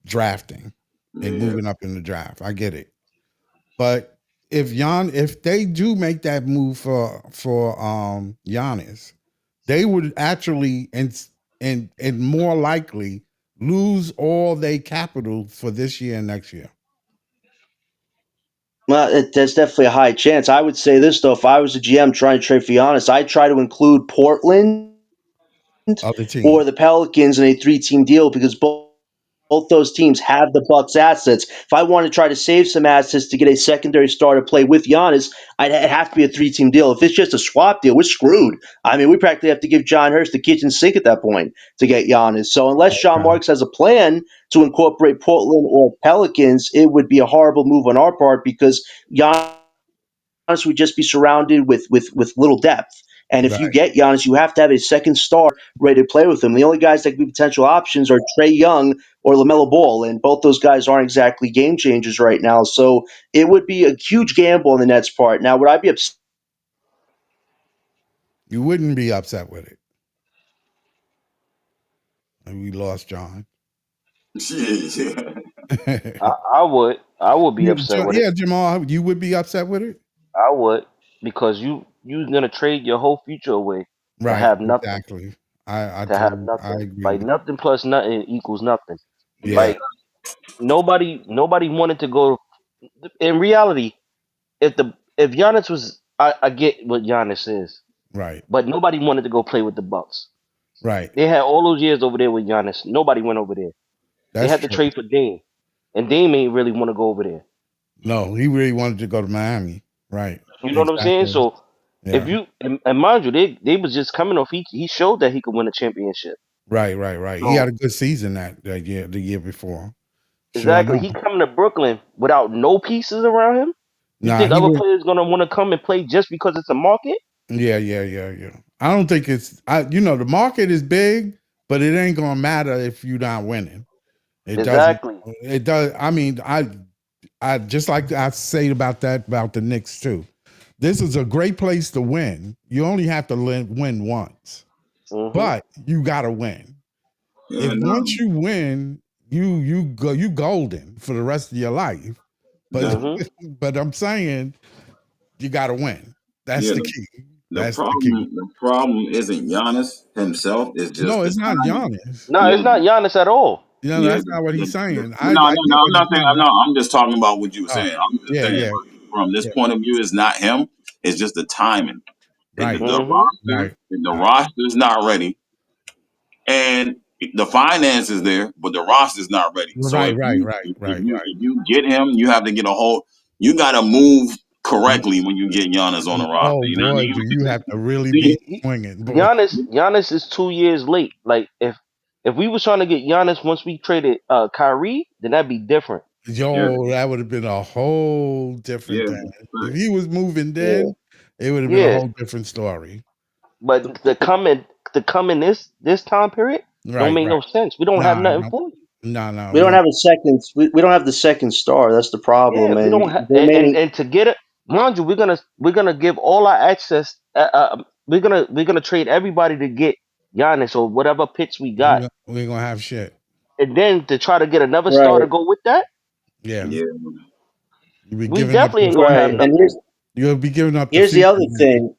drafting and yeah. moving up in the draft. I get it. But if they do make that move for Giannis, they would actually and more likely lose all their capital for this year and next year well, there's definitely a high chance. I would say this though: if I was a GM trying to trade for Giannis, I'd try to include Portland of the or team. the Pelicans in a three-team deal because both those teams have the Bucks assets. If I want to try to save some assets to get a secondary star to play with Giannis, it'd have to be a three-team deal. If it's just a swap deal, we're screwed. I mean, we practically have to give John Hurst the kitchen sink at that point to get Giannis. So unless Sean Okay. Marks has a plan to incorporate Portland or Pelicans, it would be a horrible move on our part because Giannis would just be surrounded with little depth. And if you Right. get Giannis, you have to have a second star ready to play with him. The only guys that could be potential options are Trey Young or LaMelo Ball, and both those guys aren't exactly game changers right now. So it would be a huge gamble on the Nets' part. Now, would I be upset You wouldn't be upset with it. And we lost John. Yeah. I would be upset with it. Yeah, Jamal, you would be upset with it? I would because you're gonna trade your whole future away to Right, have nothing. exactly. I To have do. I nothing. agree Like with you. nothing plus nothing equals nothing. Yeah, Like nobody wanted to go. In reality, if Giannis was, I get what Giannis is, right, but nobody wanted to go play with the Bucks. right. They had all those years over there with Giannis. Nobody went over there. They That's had to true. trade for Dame, and Dame ain't really want to go over there. No, he really wanted to go to Miami. Right. You know what I'm saying? Exactly. So if Yeah. you and mind you, they was just coming off. He showed that he could win a championship. Right, right, right. He had So a good season that year, the year before. Sure exactly, enough. he coming to Brooklyn without no pieces around him. You Nah, think he other was players gonna want to come and play just because it's a market? yeah. I don't think it's the market is big, but it ain't gonna matter if you're not winning. It doesn't Exactly. it does I mean, I just like I say about the Knicks too. This is a great place to win. You only have to win once, Hmm. but you got to win. If Yeah, once no, you win, you golden for the rest of your life. But the Hmm. but I'm saying you got to win. That's yeah the the, key. the That's the key. problem the problem isn't Giannis himself. It's just No, the it's not timing. Giannis. No, Yeah, it's not Giannis at all. Yeah, that's not what he's saying. I no, no, no. get I'm what not he's saying. saying. No, I'm just talking about what you were Oh, saying. I'm just yeah, saying yeah, from this yeah. point of view, it's not him. It's just the timing. Right, Mm-hmm. right, The right, roster's not ready, and the finance is there, but the roster's not ready. So right, right, right, right, if you get him, you have to get a whole. You got to move correctly when you get Giannis on the roster. Oh You know what I boy, mean? do you have to really be See, swinging, boy. Giannis is 2 years late. Like if we was trying to get Giannis once we traded Kyrie, then that'd be different. yeah, Yo, that would have been a whole different yeah, thing. If he was moving Yeah. then, it would have been a Yeah, whole different story. but to come in this time period don't Right, make right. no sense. We don't have Nah, nothing no, for you. no, no, We we don't don't. have a second. We don't have the second star. That's the Yeah, problem, we man. don't have, They and may. to get it, mind you, we're gonna give all our access. We're gonna trade everybody to get Giannis or whatever picks we got, We ain't gonna have shit. and then to try to get another star to Right, go with that, Yeah, yeah. you be we giving up definitely the ain't gonna have right. future. And nothing. You'll be giving up the here's the future, other man. thing.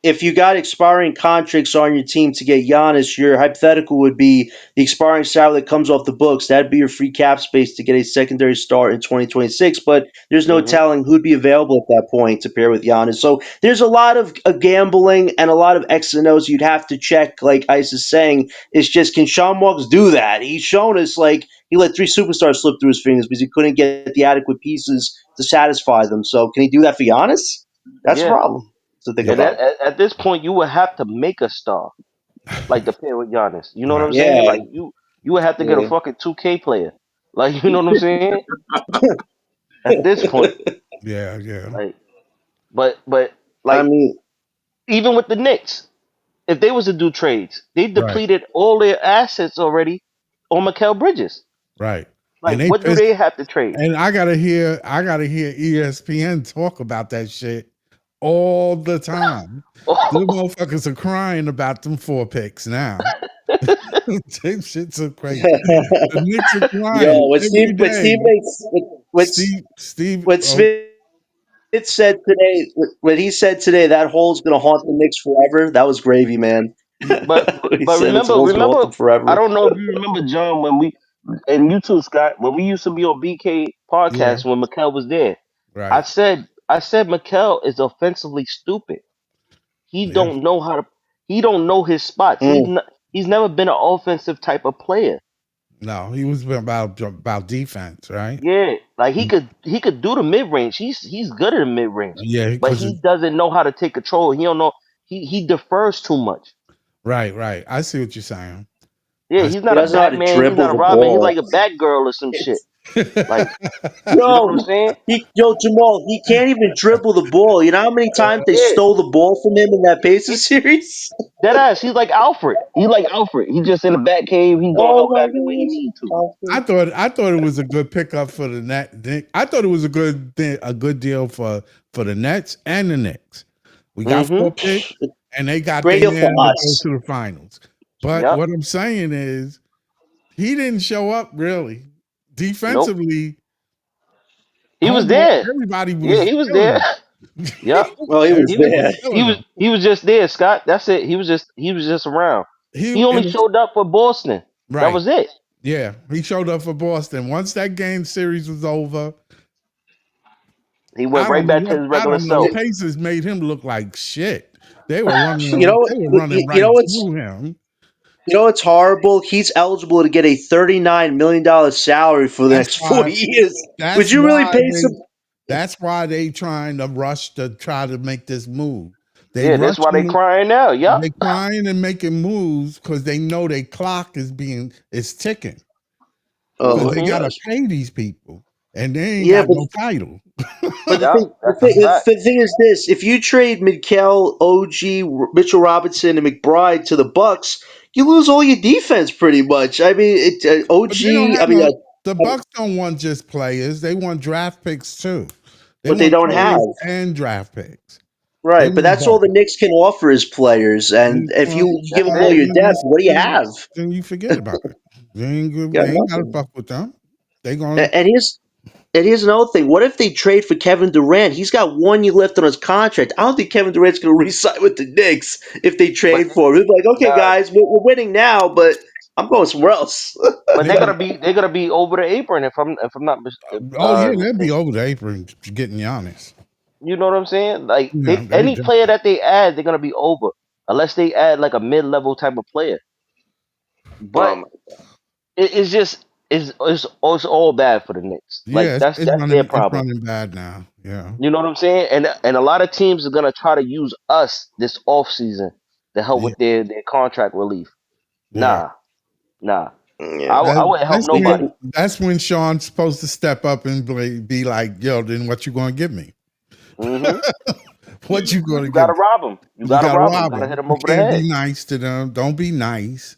If you got expiring contracts on your team to get Giannis, your hypothetical would be the expiring salary that comes off the books. That'd be your free cap space to get a secondary star in 2026. But there's no Hmm. telling who'd be available at that point to pair with Giannis. So there's a lot of gambling and a lot of X and O's you'd have to check. Like Ice is saying, it's just can Sean Marks do that? He's shown us like he let three superstars slip through his fingers because he couldn't get the adequate pieces to satisfy them. So can he do that for Giannis? That's a Yeah, problem to think and Yeah, about. at this point, you would have to make a star like to pair with Giannis. You know what right. I'm saying? Yeah, Like you would have to get a yeah. fucking 2K player. Like you know what I'm saying? At this point, Yeah, yeah. like but I like mean, even with the Knicks, if they was to do trades, they Right, depleted all their assets already on Mikal Bridges. right. And Like they what do pissed. they have to trade? And I gotta hear ESPN talk about that shit all the time. Them motherfuckers are crying about them 4 picks now. Them shits are crazy. The Knicks are yo, crying every day. Steve, What Smith said today, what he said today, that hole's gonna haunt the Knicks forever. That was gravy, man. but He but said it's remember hole's gonna haunt remember them I forever. don't know if you remember John when we and you too Scott when we used to be on BK yeah, podcast when Mikal was there. I right, said I said Mikal is offensively stupid. He yeah. don't know how to. He don't know his spots. Mm. He's never been an offensive type of player. No, he was about defense, right? Yeah, like he could do the mid range. He's good at the mid range, Yeah, but because he doesn't know how to take control. He don't know. He defers too much. right, right. I see what you're saying. Yeah, I he's He not a doesn't know how to Batman. He's dribble not a the Robin. He's ball. like a Batgirl or some shit. It's, Like you know what I'm yo, saying? yo, Jamal, he can't even dribble the ball. You know how many times they Yeah, stole the ball from him in that he, Pacers series? that ass. He's like Alfred. He's like Alfred. He just in the Bat cave. He gonna Oh go my back the way he need to. gosh. I thought it was a good pickup for the net. I thought it was a good deal for the Nets and the Knicks. We got Mm-hmm. 4 picks, and they got Great their deal for man to go us. to the finals. But Yep. what I'm saying is, he didn't show up really Nope. defensively. He was Homeboy, there. everybody Yeah, was he was killing there. him. Yep. Well, he was He was Everybody was there. he killing was him. he was just there, Scott. That's it. He was just around. He He only and it's, showed up for Boston. That right, was it. yeah. He showed up for Boston. Once that game series was over, He went right back to his I regular don't know. The self. Pacers made him look like shit. They were running You know, they were running you right know what's through him. you know what's horrible? He's eligible to get a $39 million salary for the That's next four why years. Would that's you really why pay they some? that's why they trying to rush to try to make this move. They Yeah, that's why they rushing crying now. Yep. they crying and making moves because they know their clock is ticking. Oh Because my they Mm-hmm. gotta gosh! pay these people. And they ain't Yeah, got no title. but Yep. That's a fact. the thing is this: if you trade Mikal, OG, Mitchell Robinson, and McBride to the Bucks, you lose all your defense pretty much. I mean, But they don't OG. I have mean, no. The Bucks don't want just players; they want draft picks too. They but they want don't have. players and draft picks. They Right, but want that's all both. the Knicks can offer is players, and if Well, you give That's them all it. your depth, what do you then have? you forget about it. They ain't You good. got They ain't gotta nothing. fuck with them. They gonna. And here's another thing. What if they trade for Kevin Durant? He's got 1 year left on his contract. I don't think Kevin Durant's going to re-sign with the Knicks if they But trade for him. He'll be like, okay, nah, guys, we're winning now, but I'm going somewhere else. But Yeah. they're gonna be over the apron if I'm not Oh yeah, they'll be mistaken. over the apron getting Giannis. You know what I'm saying? Like Yeah, they they any player definitely. that they add, they're gonna be over unless they add like a mid level type of player. But Um, it's just it's all bad for the Knicks. Like Yeah, that's their it's problem. running bad now. Yeah, You know what I'm saying? And a lot of teams are gonna try to use us this off season to help yeah, with their contract relief. yeah. Nah, nah. yeah. I wouldn't help We nobody. That's when Sean's supposed to step up and be like, "Yo, then what you gonna give me? Hmm. What you gonna You give gotta me? rob them. You You gotta gotta rob them. rob Gotta hit them. them You over the can't head. be nice to them. Don't be nice.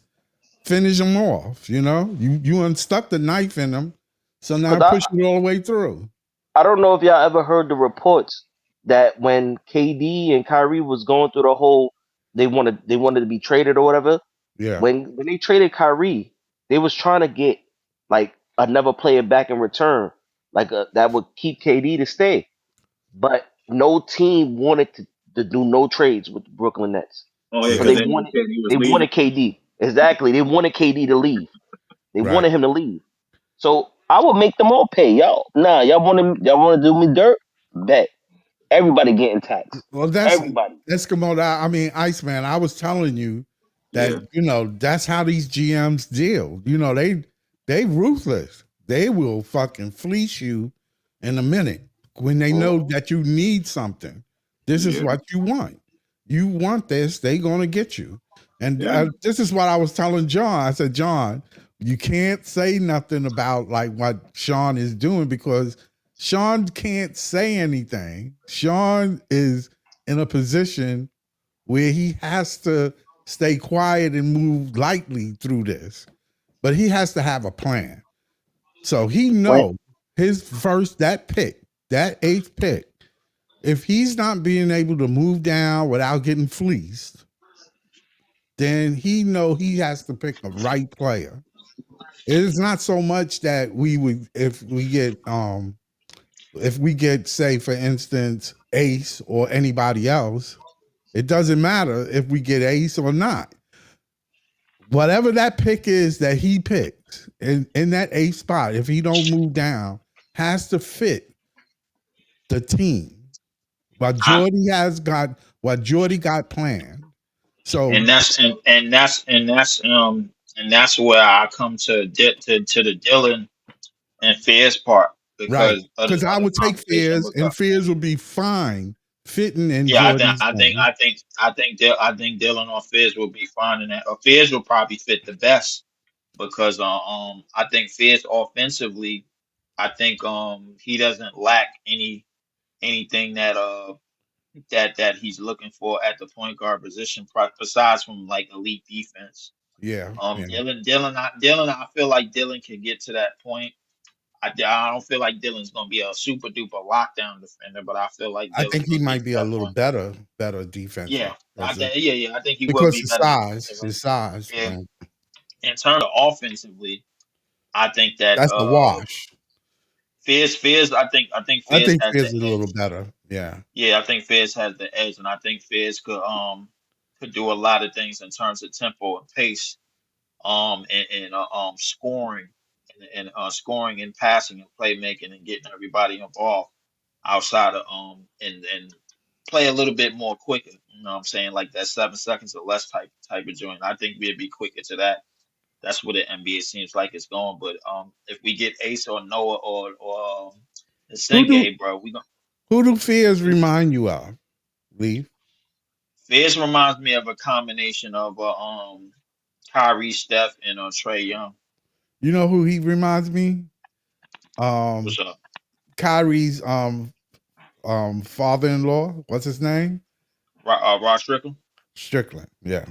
Finish them off. You know, you unstuck the knife in them, so now Cause push it all the way through. I don't know if y'all ever heard the reports that when KD and Kyrie was going through the whole they wanted to be traded or whatever. Yeah, When they traded Kyrie, they was trying to get like another player back in return, like that would keep KD to stay. But no team wanted to do no trades with the Brooklyn Nets Oh yeah, because yeah, because they knew he was they leaving. wanted KD. Exactly, they wanted KD to leave. They right. wanted him to leave. So I would make them all pay. Y'all want to do me dirt? Bet everybody getting taxed. Well, Everybody. Eskimo. I mean, Iceman. I was telling you that Yeah, that's how these GMs deal. They ruthless. They will fucking fleece you in a minute when they know Hmm. that you need something. This is yeah, what you want. You want this. They gonna get you. And yeah, this is what I was telling John. I said, John, you can't say nothing about like what Sean is doing because Sean can't say anything. Sean is in a position where he has to stay quiet and move lightly through this, but he has to have a plan. So he When know his first that pick, that eighth pick, if he's not being able to move down without getting fleeced, then he know he has to pick a right player. It's not so much that we would if we get, say, for instance, Ace or anybody else, it doesn't matter if we get Ace or not. Whatever that pick is that he picks in that eighth spot, if he don't move down, has to fit the team. I, What Jordy got planned. So and that's where I come to the Dylan and Fierce part right. because of Because I the would take conversation. Fears Because and Fears would be fine fitting in yeah, Jordy's thing. I think Dylan or Fierce will be fine in that. Or Fierce will probably fit the best because I think Fierce offensively, I think he doesn't lack anything that he's looking for at the point guard position, besides from like elite defense. Yeah, yeah. Dylan, I feel like Dylan can get to that point. I don't feel like Dylan's gonna be a super duper lockdown defender, but I feel like I think Dylan he could get might to be a that little point. better defensive presence Yeah. I think he will because be better defensively. his size. Yeah. Man, In terms of offensively, I think that that's the wash. I think I Fizz think has the Fizz is a little edge. better. Yeah, Yeah, I think Fizz has the edge, and I think Fizz could do a lot of things in terms of tempo and pace, and scoring, and scoring and passing and playmaking and getting everybody involved outside of and play a little bit more quicker. You know what I'm saying? Like that 7 seconds or less type of joint. I think we'd be quicker to that. That's what the NBA seems like it's going. But if we get Ace or Noah or who do Senge, bro, we gonna Fears remind you of? Leave. Fizz reminds me of a combination of Kyrie, Steph, and Trey Young. You know who he reminds me? What's Um, up? Kyrie's father-in-law. What's his name? Rod Strickland. Strickland. Yeah.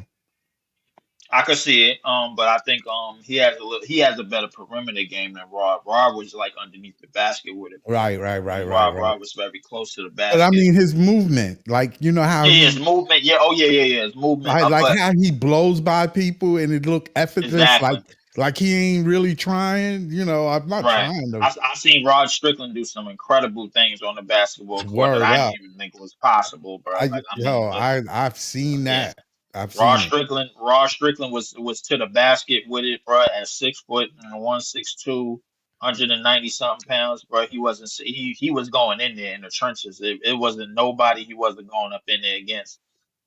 I could see it, but I think he has a better perimeter game than Rod. Rod was like underneath the basket with it, Right. and Right. Rod was very close to the But I basket. mean his movement, like you know how Yeah, his movement. Yeah, oh yeah. His movement. like But how he blows by people and it look effortless, exactly like he ain't really trying. You know, I'm not right. trying to I seen Rod Strickland do some incredible things on the basketball court that word I didn't up. even think was possible, bro. Like I mean, but I've seen yeah, that. I've seen it. Rod Strickland was to the basket with it, bro, at 6 foot and 162, 190 something pounds, bro. He wasn't he was going in there in the trenches. It wasn't nobody he wasn't going up in there against.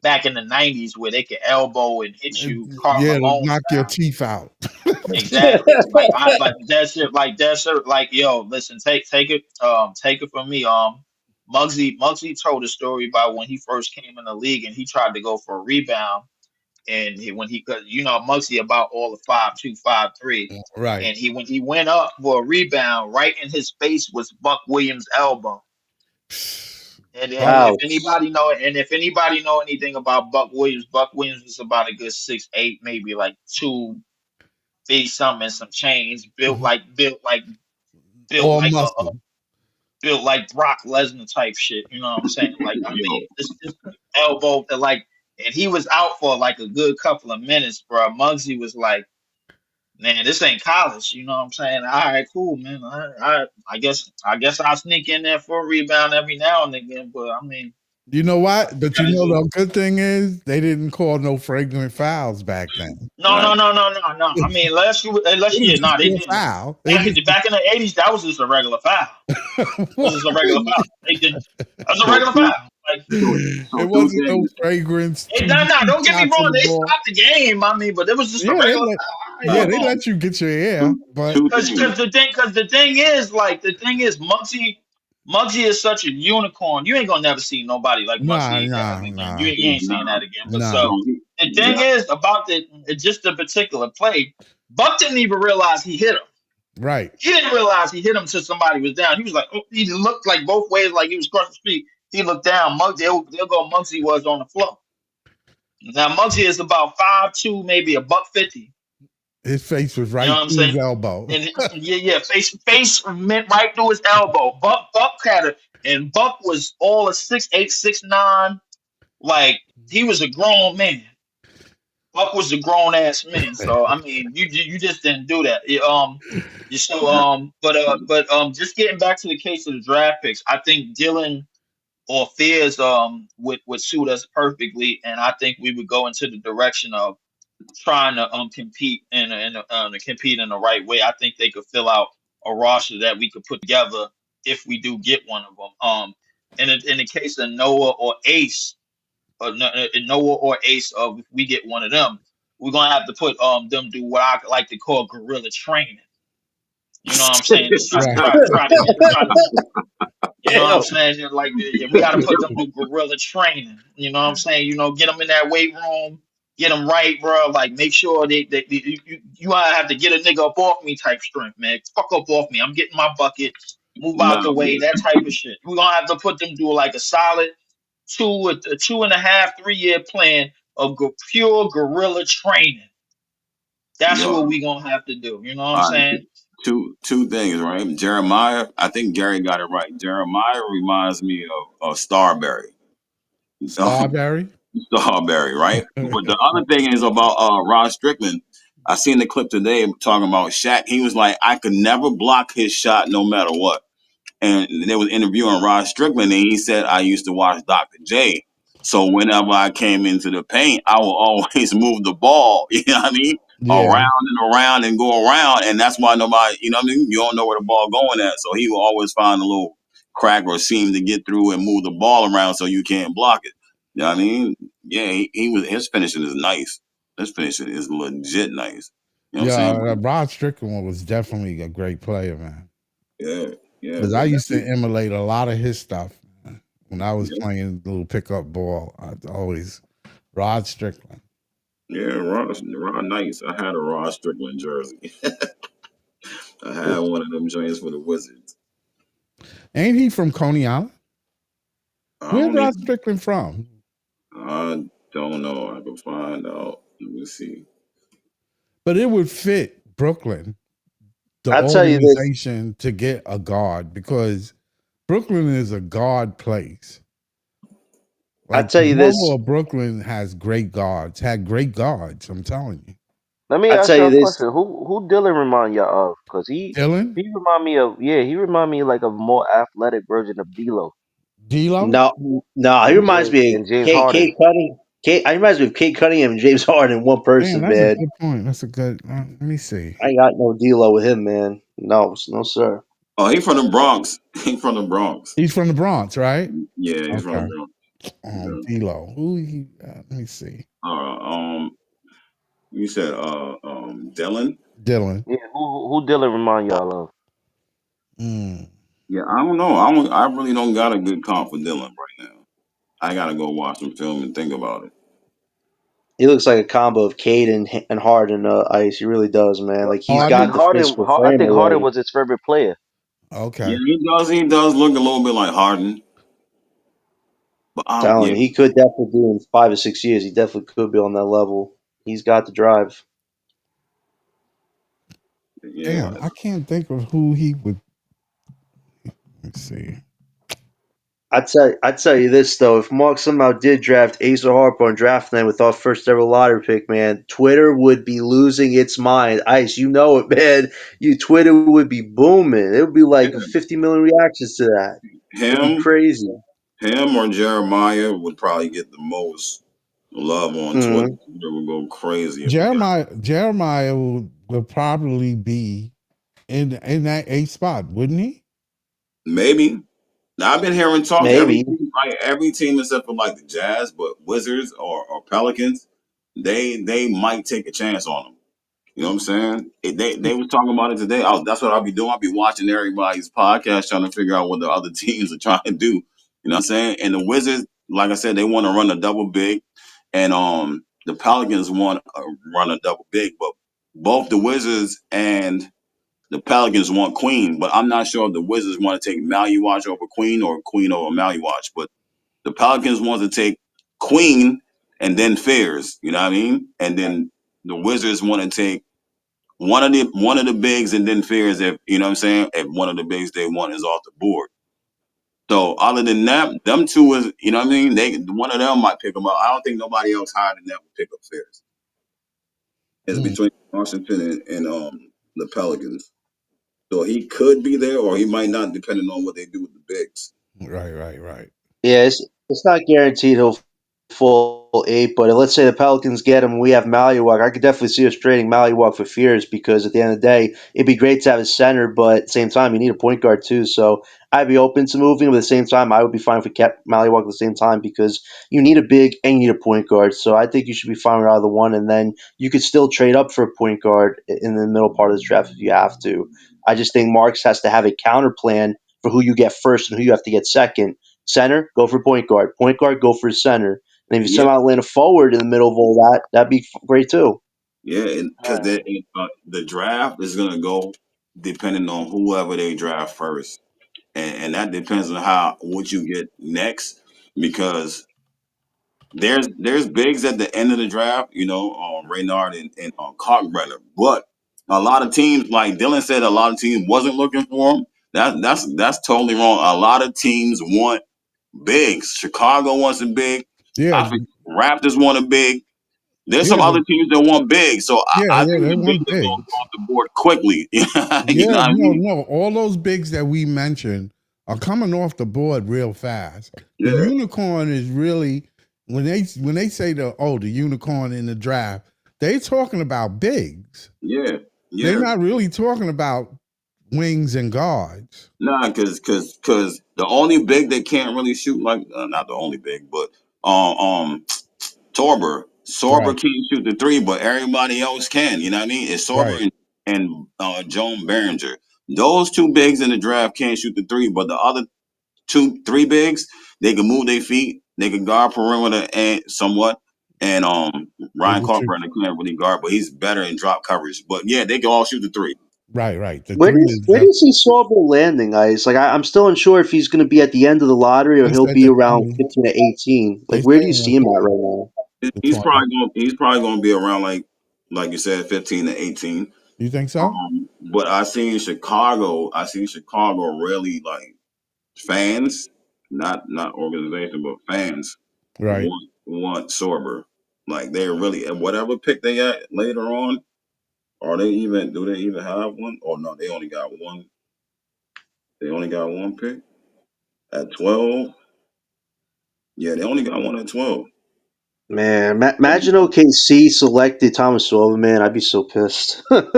Back in the '90s, where they could elbow and hit you, Carl Yeah, to Malone knock your style. teeth out. Exactly. Like that shit. Like yo, listen, take it from me. Muggsy told a story about when he first came in the league and he tried to go for a rebound, and when he cause Muggsy about all the 5'2", 5'3", Right. and when he went up for a rebound, right in his face was Buck Williams' elbow. And Ouch. if anybody know anything about Buck Williams was about a good 6'8", maybe like 2 big something and some chains, built All like muscle. built like Brock Lesnar type shit. You know what I'm saying? Like I Yo, mean, this elbow that like, and he was out for like a good couple of minutes, bro. Muggsy was like, "Man, this ain't college." You know what I'm saying? All right, cool, man. I guess I'll sneak in there for a rebound every now and again, but I mean, You know what? But you gotta know do. the good thing is they didn't call no fragrant fouls back then. No, right. no, no, no, no, no. I mean, It was yeah, just no, they for a didn't. foul. It Back was in the '80s, that was just a regular foul. just That was just a regular foul. They did. That was a So regular two, foul. Like, so it two wasn't no things. fragrance, no, two don't get me shots on wrong. the They ball. stopped the game. I mean, but it was just a Yeah, regular foul. All right, yeah, Right. they boom. let you get your air, Two, but two Because things. the thing is, Muggsy is such a unicorn. You ain't gonna never see nobody like nah, Muggsy nah, ever again. You, nah, you ain't seeing Nah, that again. But nah. so no, the thing yeah, is about just the particular play, Buck didn't even realize he hit him. Right. He didn't realize he hit him until somebody was down. He was like, oh, he looked like both ways, like he was across the street. He looked down. They'll go. Muggsy was on the floor. Now Muggsy is about 5'2", maybe a buck 50. His face was You know right what I'm through saying? his elbow. And yeah, face meant right through his elbow. Buck had it, and Buck was all a 6'8", 6'9". Like he was a grown man. Buck was a grown ass man. So I mean, you just didn't do that. Just getting back to the case of the draft picks, I think Dylan or Fears would suit us perfectly, and I think we would go into the direction of trying to compete to compete in the right way. I think they could fill out a roster that we could put together if we do get one of them. In the case of Noah or Ace, Noah or Ace, if we get one of them, we're gonna have to put them do what I like to call guerrilla training. You know what I'm saying? Just Right. try to you know what I'm Damn. saying? Like, yeah, we got to put them through guerrilla training. You know what I'm saying? Get them in that weight room, get them right, bro. Like, make sure you gotta have to get a nigga up off me type strength, man. Fuck up off me. I'm getting my bucket. Move nah, out the way. That type of shit. We're gonna have to put them through like a solid a 2.5, 3 year plan of pure guerrilla training. That's yo, what we gonna have to do. You know what I'm all right, saying? two things, right? Jeremiah, I think Gary got it right. Jeremiah reminds me of Starberry. Starberry. Starberry, right? But the other thing is about Ron Strickland. I seen the clip today talking about Shaq. He was like, I could never block his shot no matter what. And they was interviewing Rod Strickland, and he said, I used to watch Dr. J. So whenever I came into the paint, I will always move the ball, you know what I mean? Around Yeah. and around and go around. And that's why nobody, you know what I mean? You don't know where the ball going at. So he will always find a little crack or seam to get through and move the ball around so you can't block it. You know what I mean? Yeah, he was his finishing is nice. His finishing is legit nice. You know what I'm Yeah, saying? Rod Strickland was definitely a great player, man. Yeah, yeah, Because I but used to emulate a lot of his stuff when I was yeah, playing little pickup ball. I always Rod Strickland. yeah, Ron Nice. I had a Rod Strickland jersey. I had one of them joints for the Wizards. Ain't he from Coney Island? I Where's don't Rod even. Strickland from? I don't know. I can find out. Let me see. But it would fit Brooklyn, the I'll tell you this. organization, to get a guard because Brooklyn is a guard place. I'll Like tell the you bubble this. of Brooklyn has great guards, had great guards. I'm telling you, Let me I'll ask tell y'all you a this. question. Who Dylan remind y'all of? Cause Dylan, he remind me of he remind me like of a more athletic version of D'Lo D'Lo. No, no, he reminds me of and James Harden. Cade Cunningham. Kate, I reminds me of Kate Cunningham and James Harden in one Damn, person, that's a man. good point. That's a good. Let me see. I got no dealo with him, man. No, no, sir. Oh, he from the Bronx. He from the Bronx. He's from the Bronx, right? Yeah, he's from the Okay. Bronx. Yeah. D'Lo. Who he? Let me see. You said Dylan. Dylan. Yeah, who Dylan remind y'all of? Mm. Yeah, I don't know. I really don't got a good comp for Dylan right now. I gotta go watch some film and think about it. He looks like a combo of Cade and Harden Ice. He really does, man. Like he's I think got Harden. the physical I frame think Harden already. was his favorite player. Yeah, Okay. he does look a little bit like Harden, but I don't. Telling Yeah, you, he could definitely do in 5 or 6 years. He definitely could be on that level. He's got the drive. yeah. Damn, I can't think of who he would. Let's see. I'd tell you this though, if Mark somehow did draft Asa Harper on draft night with our first ever lottery pick, man, Twitter would be losing its mind. Ice, you know it, man. You Twitter would be booming. It would be like Yeah. 50 million reactions to that. It'd be Him, crazy. him or Jeremiah would probably get the most love on Twitter. Hmm. Twitter would go crazy if he got. Jeremiah will probably be in that eighth spot, wouldn't he? Maybe. Now I've been hearing talk Maybe. every team except for like the Jazz, but Wizards or Pelicans, they might take a chance on him. You know what I'm saying? They was talking about it today. That's what I'll be doing. I'll be watching everybody's podcast trying to figure out what the other teams are trying to do. You know what I'm saying? And the Wizards, like I said, they want to run a double big, and the Pelicans want to run a double big, but both the Wizards and the Pelicans want Queen, but I'm not sure if the Wizards want to take Watch over Queen or Queen over Watch. But the Pelicans want to take Queen and then Fears, you know what I mean? And then the Wizards want to take one of the bigs and then Fears if you know what I'm saying, if one of the bigs they want is off the board. So other than that, them two is you know what I mean, they one of them might pick them up. I don't think nobody else higher than that would pick up Fears. It's Mm. between Washington and the Pelicans. So he could be there or he might not, depending on what they do with the bigs. Right, right, right. Yeah, it's not guaranteed he'll full eight, but let's say the Pelicans get him, we have Maluak. I could definitely see us trading Maluak for Fears because at the end of the day, it'd be great to have a center, but at the same time, you need a point guard too. So I'd be open to moving, but at the same time, I would be fine if we kept Maluak at the same time because you need a big and you need a point guard. So I think you should be fine with either one, and then you could still trade up for a point guard in the middle part of the draft if you have to. I just think Marks has to have a counter plan for who you get first and who you have to get second. Center, go for point guard. Point guard, go for center. And if you Yeah, somehow land a forward in the middle of all that, that'd be great too. yeah, because Man, the draft is gonna go depending on whoever they draft first, and that depends on how what you get next. Because there's bigs at the end of the draft, you know, Reynard and Kalkbrenner, but a lot of teams, like Dylan said, a lot of teams wasn't looking for him. That's totally wrong. A lot of teams want bigs. Chicago wants a big. Yeah, I think Raptors want a big. There's yeah, some other teams that want big, so I yeah. think They the want bigs are going to bigs. go off the board quickly. You know Yeah, what I no, mean? no. All those bigs that we mentioned are coming off the board real fast. The Yeah, unicorn is really when they say the unicorn in the draft, they talking about bigs. yeah, They're yeah. not really talking about wings and guards. Nah, because the only big that can't really shoot like not the only big, but Torber. Sorber Right, can't shoot the three, but everybody else can. You know what I mean? It's Sorber right. and Joan Behringer. Those two bigs in the draft can't shoot the three, but the other three bigs, they can move their feet, they can guard perimeter and somewhat. And They Ryan can shoot. Carpenter can't really guard, but he's better in drop coverage. But yeah, they can all shoot the three. Right, right. The Where do three you, is where do you see Sorbo landing, guys? Like I'm still unsure if he's going to be at the end of the lottery or they he'll said be the around 20. 15 to 18. They Like where do you saying see him at right now? the He's 20. probably gonna be around like you said, 15 to 18. You think so? But I seen Chicago really like fans, not organization, but fans Right. want Sorber. Like they really and whatever pick they got later on, or do they even have one? Or no, they only got one. They only got one pick at 12. Yeah, they only got one at 12. Man, imagine OKC selected Thomas Silva. Man, I'd be so pissed. 'Cause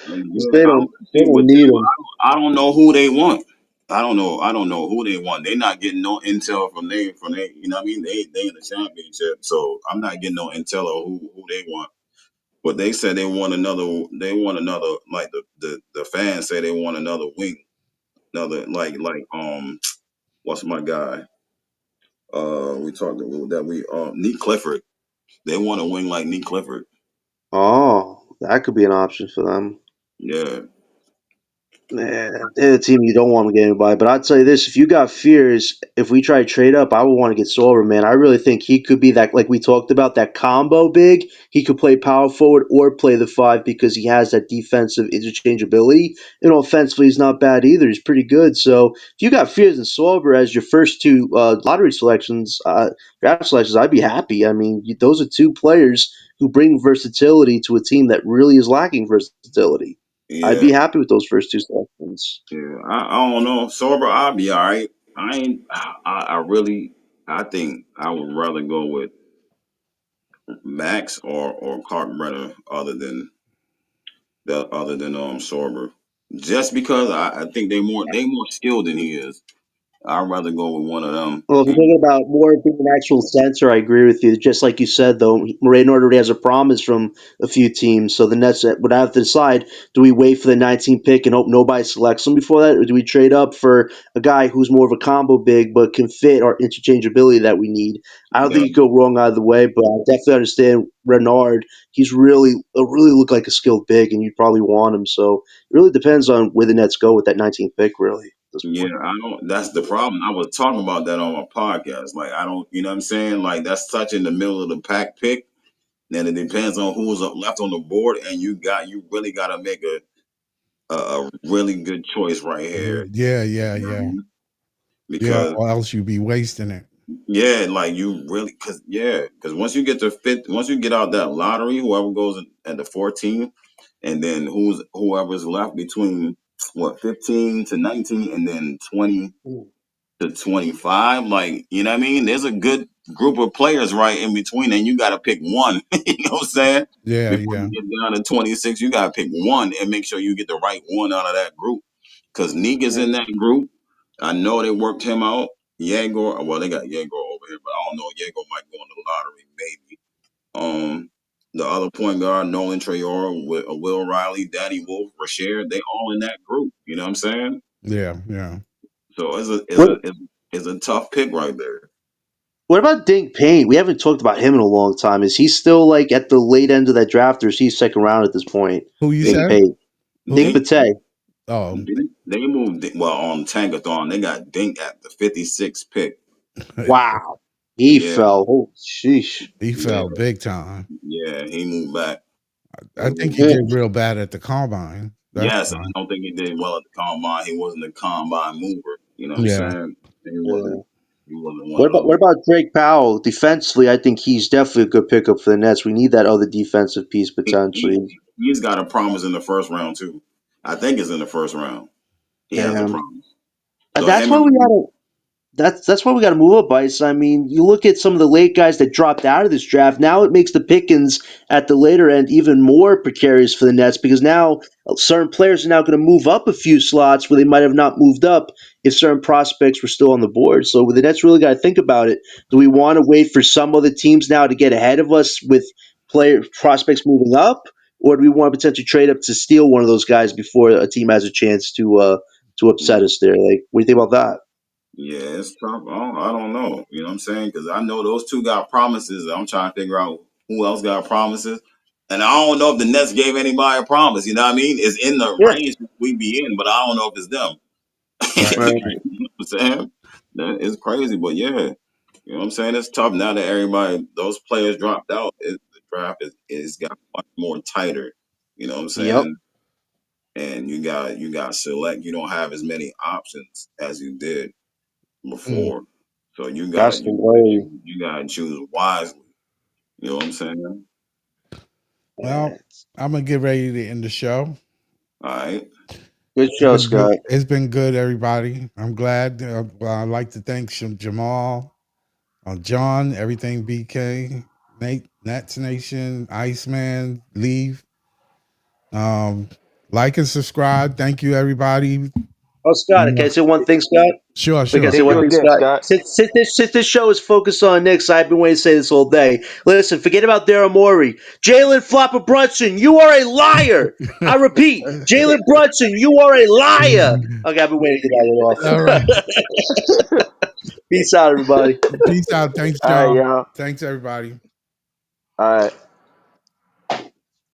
Yeah, they I don't, would they see don't with need them. him. I don't know who they want. I don't know. I don't know who they want. They're not getting no intel from they. You know what I mean? They in the championship, so I'm not getting no intel of who they want. But they said they want another. They want another. Like the fans say they want another wing. Another what's my guy? We talked that we Neat Clifford. They want a wing like Neat Clifford. Oh, that could be an option for them. Yeah, Man, they're the team you don't want to get anybody. But I'll tell you this: if you got fears, if we try to trade up, I would want to get Solver. Man, I really think he could be that, like we talked about, that combo big. He could play power forward or play the five because he has that defensive interchangeability. And offensively, he's not bad either. He's pretty good. So if you got fears and Solver as your first two lottery selections, draft selections, I'd be happy. I mean, those are two players who bring versatility to a team that really is lacking versatility. I'd yeah. be happy with those first two selections. Yeah, I don't know. Sober, I'll be all right. I ain't. I really. I think I would rather go with Max or Kalkbrenner other than Sorber, just because I think they more skilled than he is. I'd rather go with one of them. Well, if you're And thinking about more being an actual censor, I agree with you. Just like you said, though, Moreno already has a promise from a few teams, so the Nets would have to decide: do we wait for the 19th pick and hope nobody selects him before that, or do we trade up for a guy who's more of a combo big but can fit our interchangeability that we need? I don't think yeah, you go wrong either way, but I definitely understand Renard. He's really look like a skilled big, and you'd probably want him. So it really depends on where the Nets go with that 19th pick, really, at this yeah, point. I don't. That's the problem. I was talking about that on my podcast. Like I don't. You know what I'm saying? Like that's such in the middle of the pack pick. Then it depends on who's up left on the board, and you really got to make a really good choice right here. Yeah, yeah, You know what I yeah, mean? yeah. Because Or else you'd be wasting it. yeah, like you really, because once you get to fifth, once you get out that lottery, whoever goes at the 14, and then whoever's left between what 15 to 19, and then 20 to 25, like you know what I mean. There's a good group of players right in between, and you got to pick one. You know what I'm saying? Yeah, Before yeah, you get down to 26, you got to pick one and make sure you get the right one out of that group. Because Neek is in that group. I know they worked him out. Yegor, well, they got Yegor over here, but I don't know. Yegor might go in the lottery, maybe. The other point guard, Nolan Traore, Will Riley, Danny Wolf, Rasher, they all in that group. You know what I'm saying? yeah, yeah. So What it's a tough pick right there. What about Dink Payne? We haven't talked about him in a long time. Is he still like at the late end of that draft, or is he second round at this point? Who you Dink Dink, said? Payne, Dink Who? Dink, Pate. Oh, they moved well on Tankathon. They got Dink at the 56th pick. Wow, he Yeah, fell. Oh, sheesh. he yeah, fell big time. yeah. He moved back. They I think moved he Yeah, did real bad at the combine. That's Yes, I why. don't think he did well at the combine. He wasn't a combine mover. You know what I'm Yeah. saying? He yeah. wasn't. He wasn't one of What those. about Drake Powell? Defensively, I think he's definitely a good pickup for the Nets. We need that other defensive piece potentially. He's got a promise in the first round too. I think it's in the first round. He has a And promise. So that's him why we and gotta that's why we got to move up, Ice. I mean, you look at some of the late guys that dropped out of this draft. Now it makes the pickings at the later end even more precarious for the Nets because now certain players are now going to move up a few slots where they might have not moved up if certain prospects were still on the board. So the Nets really got to think about it. Do we want to wait for some other teams now to get ahead of us with player prospects moving up, or do we want to potentially trade up to steal one of those guys before a team has a chance to upset us there? Like, what do you think about that? yeah, it's tough. I don't know. You know what I'm saying? Because I know those two got promises. I'm trying to figure out who else got promises. And I don't know if the Nets gave anybody a promise. You know what I mean? It's in the Yeah. range we be in, but I don't know if it's them. Right. Right. Right. You know what I'm saying? That is crazy, but yeah. You know what I'm saying? It's tough now that everybody, those players dropped out. The draft is got much more tighter. You know what I'm Yep. saying? And you got select. You don't have as many options as you did Mm. before. So That's the way. you gotta choose wisely. You know what I'm saying? Well, Yeah. I'm gonna get ready to end the show. All right. Good It's show, been good. Scott. It's been good, everybody. I'm glad. Well, I'd like to thank Jamal, John, everything BK. Nets Nation, Iceman, Leave. Like and subscribe. Thank you, everybody. Oh, Scott, can I say one thing, Scott? Sure, We can sure. say Thank one you thing, again, Scott. Scott. Since this show is focused on Knicks, I've been waiting to say this all day. Listen, forget about Daryl Morey. Jalen Flopper Brunson, you are a liar. I repeat, Jalen Brunson, you are a liar. Okay, I've been waiting to get that All one right. off. Peace out, everybody. Peace out. Thanks, All right, John. y'all. Thanks, everybody. All right.